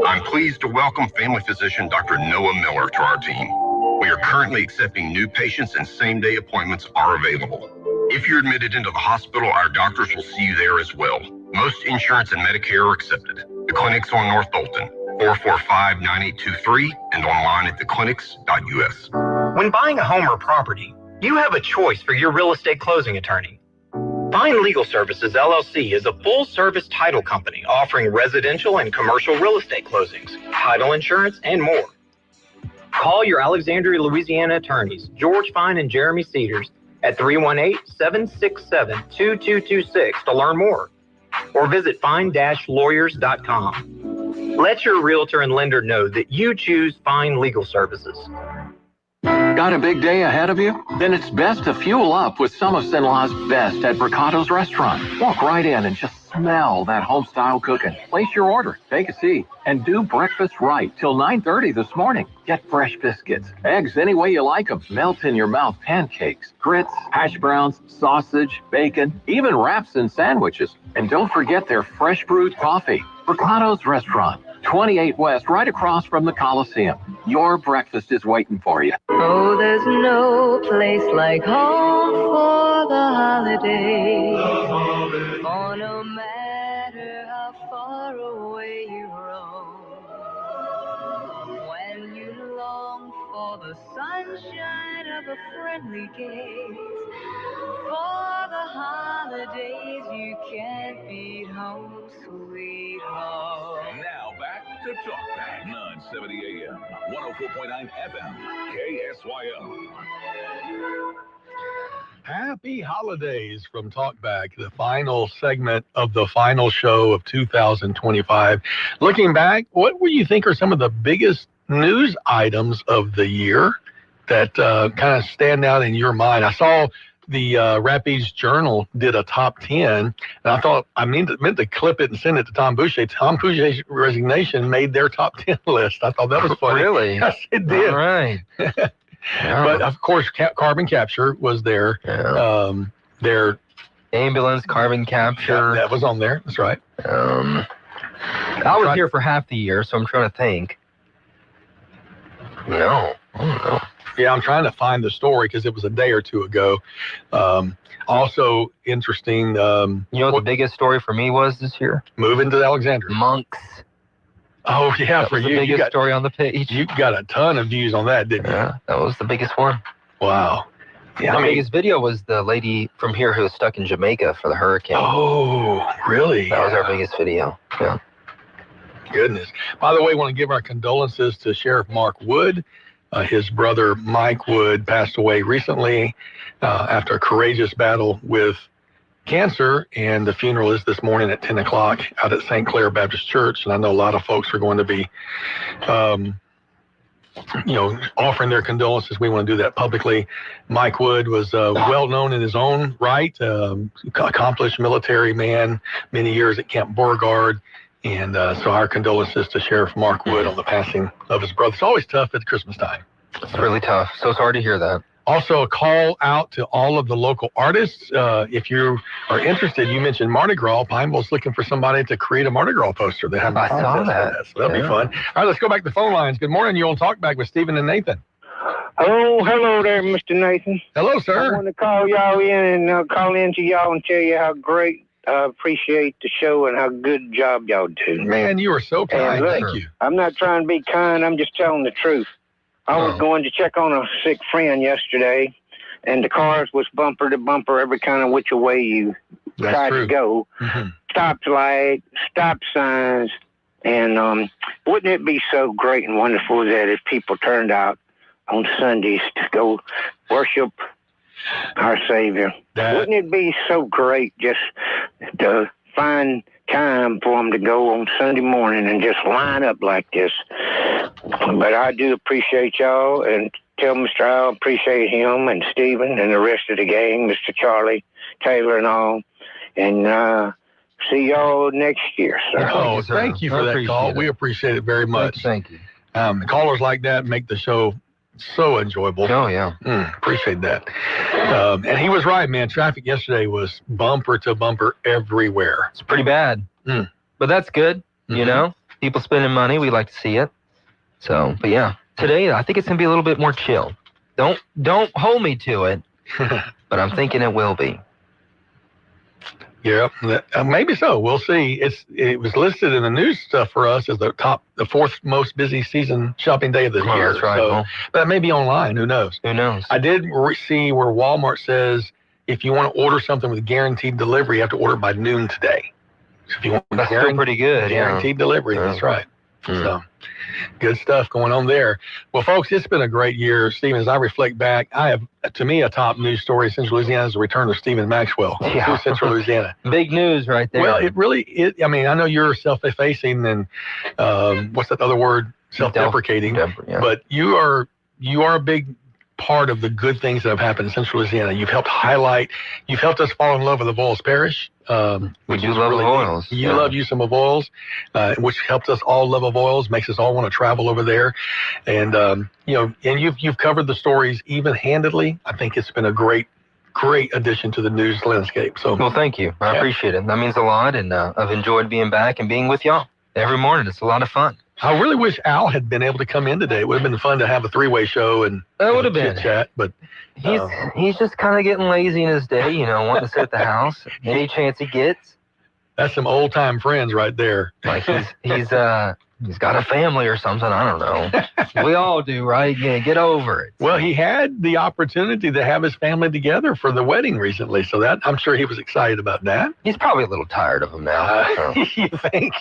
[SPEAKER 9] I'm pleased to welcome family physician Dr. Noah Miller to our team. We are currently accepting new patients and same-day appointments are available. If you're admitted into the hospital, our doctors will see you there as well. Most insurance and Medicare are accepted. The Clinics on North Dalton, 445-9823, and online at theclinics.us.
[SPEAKER 12] When buying a home or property, you have a choice for your real estate closing attorney. Fine Legal Services, LLC is a full-service title company offering residential and commercial real estate closings, title insurance, and more. Call your Alexandria, Louisiana attorneys, George Fine and Jeremy Cedars, at 318-767-2226 to learn more, or visit fine-lawyers.com. Let your realtor and lender know that you choose Fine Legal Services.
[SPEAKER 14] Got a big day ahead of you? Then it's best to fuel up with some of Cenla's best at Bricato's restaurant. Walk right in and just smell that home-style cooking. Place your order, take a seat, and do breakfast right till 9:30 this morning. Get fresh biscuits, eggs any way you like them, melt-in-your-mouth pancakes, grits, hash browns, sausage, bacon, even wraps and sandwiches. And don't forget their fresh brewed coffee. Bricato's Restaurant, 28 West, right across from the Coliseum. Your breakfast is waiting for you.
[SPEAKER 21] Oh, there's no place like home for the holidays. For no matter how far away you roam, when you long for the sunshine of a friendly gaze, for the holidays you can't beat home, sweet home.
[SPEAKER 15] Now back to Talk Back, 970 AM, 104.9 FM, KSYO.
[SPEAKER 4] Happy holidays from Talkback, the final segment of the final show of 2025. Looking back, what do you think are some of the biggest news items of the year that kind of stand out in your mind? I saw the Rapids Journal did a top 10, and I thought I meant to clip it and send it to Tom Boucher. Tom Boucher's resignation made their top 10 list. I thought that was funny.
[SPEAKER 5] Really?
[SPEAKER 4] Yes, it did.
[SPEAKER 5] All right.
[SPEAKER 4] But of course, carbon capture was there.
[SPEAKER 5] Yeah.
[SPEAKER 4] Their
[SPEAKER 5] ambulance, carbon capture.
[SPEAKER 4] That was on there. That's right.
[SPEAKER 5] I was here for half the year, so I'm trying to think. No, I don't know.
[SPEAKER 4] Yeah, I'm trying to find the story because it was a day or two ago. Also interesting.
[SPEAKER 5] You know what the biggest story for me was this year?
[SPEAKER 4] Moving to Alexandria.
[SPEAKER 5] Monks.
[SPEAKER 4] Oh, yeah,
[SPEAKER 5] that
[SPEAKER 4] for
[SPEAKER 5] was
[SPEAKER 4] you.
[SPEAKER 5] The biggest
[SPEAKER 4] you got,
[SPEAKER 5] story on the page.
[SPEAKER 4] You got a ton of views on that, didn't you?
[SPEAKER 5] Yeah, that was the biggest one.
[SPEAKER 4] Wow. Yeah,
[SPEAKER 5] the biggest video was the lady from here who was stuck in Jamaica for the hurricane.
[SPEAKER 4] Oh, really?
[SPEAKER 5] That was our biggest video. Yeah.
[SPEAKER 4] Goodness. By the way, I want to give our condolences to Sheriff Mark Wood. His brother Mike Wood passed away recently after a courageous battle with cancer, and the funeral is this morning at 10 o'clock out at St. Clair Baptist Church. And I know a lot of folks are going to be, offering their condolences. We want to do that publicly. Mike Wood was well known in his own right, accomplished military man, many years at Camp Beauregard. And so our condolences to Sheriff Mark Wood on the passing of his brother. It's always tough at Christmas time.
[SPEAKER 5] It's really tough. So sorry to hear that.
[SPEAKER 4] Also, a call out to all of the local artists. If you are interested, you mentioned Mardi Gras. Pineville's looking for somebody to create a Mardi Gras poster. They have
[SPEAKER 5] I saw that.
[SPEAKER 4] So that'll be fun. All right, let's go back to the phone lines. Good morning. You're on Talkback with Stephen and Nathan.
[SPEAKER 16] Oh, hello there, Mr. Nathan.
[SPEAKER 4] Hello, sir.
[SPEAKER 16] I want to call y'all in and call in to y'all and tell you how great I appreciate the show and how good job y'all do.
[SPEAKER 4] Man, you are so kind.
[SPEAKER 16] Look,
[SPEAKER 4] Thank you.
[SPEAKER 16] I'm not trying to be kind. I'm just telling the truth. I was going to check on a sick friend yesterday, and the cars was bumper to bumper every kind of which way you tried to go.
[SPEAKER 4] Mm-hmm.
[SPEAKER 16] Stop light, stop signs, and wouldn't it be so great and wonderful that if people turned out on Sundays to go worship our Savior? Wouldn't it be so great just to find time for them to go on Sunday morning and just line up like this? But I do appreciate y'all, and tell Mr. Al I appreciate him and Stephen and the rest of the gang, Mr. Charlie, Taylor and all. And see y'all next year, sir.
[SPEAKER 4] Oh, thank you for that call. We appreciate it very much.
[SPEAKER 5] Thank you.
[SPEAKER 4] Callers like that make the show so enjoyable.
[SPEAKER 5] Oh, yeah.
[SPEAKER 4] Appreciate that. And he was right, man. Traffic yesterday was bumper to bumper everywhere.
[SPEAKER 5] It's pretty bad. But that's good. You know, people spending money. We like to see it. So, but yeah, today I think it's going to be a little bit more chill. Don't hold me to it, but I'm thinking it will be.
[SPEAKER 4] Yeah, maybe so. We'll see. It was listed in the news stuff for us as the fourth most busy season shopping day of the year.
[SPEAKER 5] That's right.
[SPEAKER 4] So, but that may be online. Who knows?
[SPEAKER 5] Who knows?
[SPEAKER 4] I did see where Walmart says if you want to order something with guaranteed delivery, you have to order by noon today. So if you want
[SPEAKER 5] that's still pretty good.
[SPEAKER 4] Guaranteed delivery. That's right. So Good stuff going on there. Well, folks, it's been a great year. Stephen, as I reflect back, I have, to me, a top news story in Central Louisiana is the return of Stephen Maxwell to Central Louisiana.
[SPEAKER 5] Big news right there.
[SPEAKER 4] Well, it really is. I mean, I know you're self-effacing and what's that other word? Self-deprecating. But you are a big part of the good things that have happened in Central Louisiana. You've helped us fall in love with the Avoyelles Parish.
[SPEAKER 5] We do love Avoyelles.
[SPEAKER 4] You love use of Avoyelles, which helps us all love Avoyelles, makes us all want to travel over there. And, and you've covered the stories even-handedly. I think it's been a great addition to the news landscape. So,
[SPEAKER 5] well, thank you. I appreciate it. That means a lot. And I've enjoyed being back and being with y'all every morning. It's a lot of fun.
[SPEAKER 4] I really wish Al had been able to come in today. It would have been fun to have a three-way show and
[SPEAKER 5] that would have been
[SPEAKER 4] chat. But
[SPEAKER 5] he's just kind of getting lazy in his day, wanting to sit at the house any chance he gets.
[SPEAKER 4] That's some old-time friends right there.
[SPEAKER 5] Like he's got a family or something. I don't know. We all do, right? Yeah, get over it.
[SPEAKER 4] Well, he had the opportunity to have his family together for the wedding recently, so that I'm sure he was excited about that.
[SPEAKER 5] He's probably a little tired of him now.
[SPEAKER 4] You think?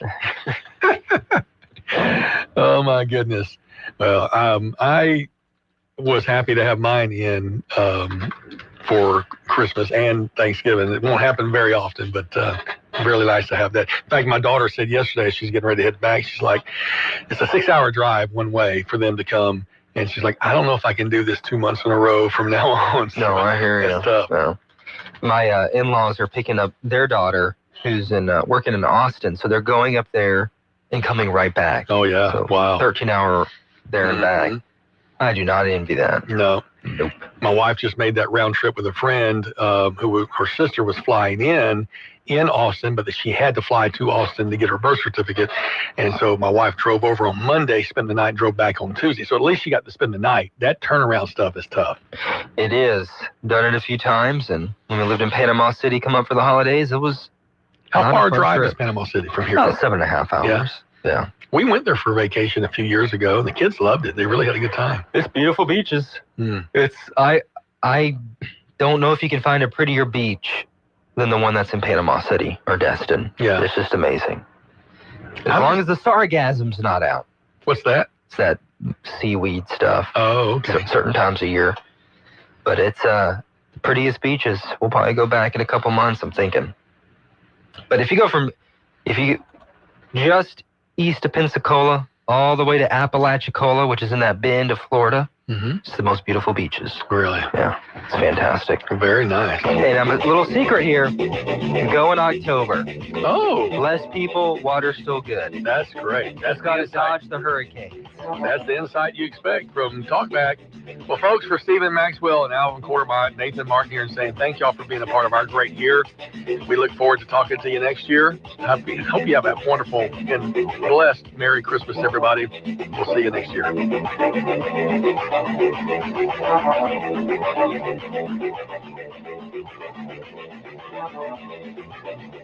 [SPEAKER 4] Oh my goodness. Well, I was happy to have mine in for Christmas and Thanksgiving. It won't happen very often, but really nice to have that. In fact, my daughter said yesterday she's getting ready to head back. She's like, it's a 6-hour drive one way for them to come. And she's like, I don't know if I can do this 2 months in a row from now on. So
[SPEAKER 5] no, I hear you. No. My in-laws are picking up their daughter who's working in Austin. So they're going up there and coming right back.
[SPEAKER 4] Oh, yeah.
[SPEAKER 5] So
[SPEAKER 4] wow.
[SPEAKER 5] 13-hour there and back. I do not envy that.
[SPEAKER 4] No.
[SPEAKER 5] Nope.
[SPEAKER 4] My wife just made that round trip with a friend her sister was flying in Austin, but she had to fly to Austin to get her birth certificate. And so my wife drove over on Monday, spent the night, and drove back on Tuesday. So at least she got to spend the night. That turnaround stuff is tough.
[SPEAKER 5] It is. Done it a few times. And when we lived in Panama City, come up for the holidays, it was...
[SPEAKER 4] How far a drive is Panama City from here?
[SPEAKER 5] About 7.5 hours. Yeah.
[SPEAKER 4] We went there for vacation a few years ago, and the kids loved it. They really had a good time.
[SPEAKER 5] It's beautiful beaches. It's I don't know if you can find a prettier beach than the one that's in Panama City or Destin.
[SPEAKER 4] Yeah.
[SPEAKER 5] It's just amazing. As long as the sargassum's not out.
[SPEAKER 4] What's that?
[SPEAKER 5] It's that seaweed stuff.
[SPEAKER 4] Oh, okay.
[SPEAKER 5] Certain times a year. But it's the prettiest beaches. We'll probably go back in a couple months, I'm thinking. But if you just east of Pensacola, all the way to Apalachicola, which is in that bend of Florida, it's the most beautiful beaches.
[SPEAKER 4] Really?
[SPEAKER 5] Yeah, it's fantastic.
[SPEAKER 4] Very nice.
[SPEAKER 5] And a little secret here, go in October.
[SPEAKER 4] Oh.
[SPEAKER 5] Less people, water's still good.
[SPEAKER 4] That's great. That's
[SPEAKER 5] got to dodge the hurricanes.
[SPEAKER 4] That's the insight you expect from Talkback. Well, folks, for Stephen Maxwell and Alvin Quartermont, Nathan Martin here, and saying thank y'all for being a part of our great year. We look forward to talking to you next year. I hope you have a wonderful and blessed Merry Christmas, everybody. We'll see you next year.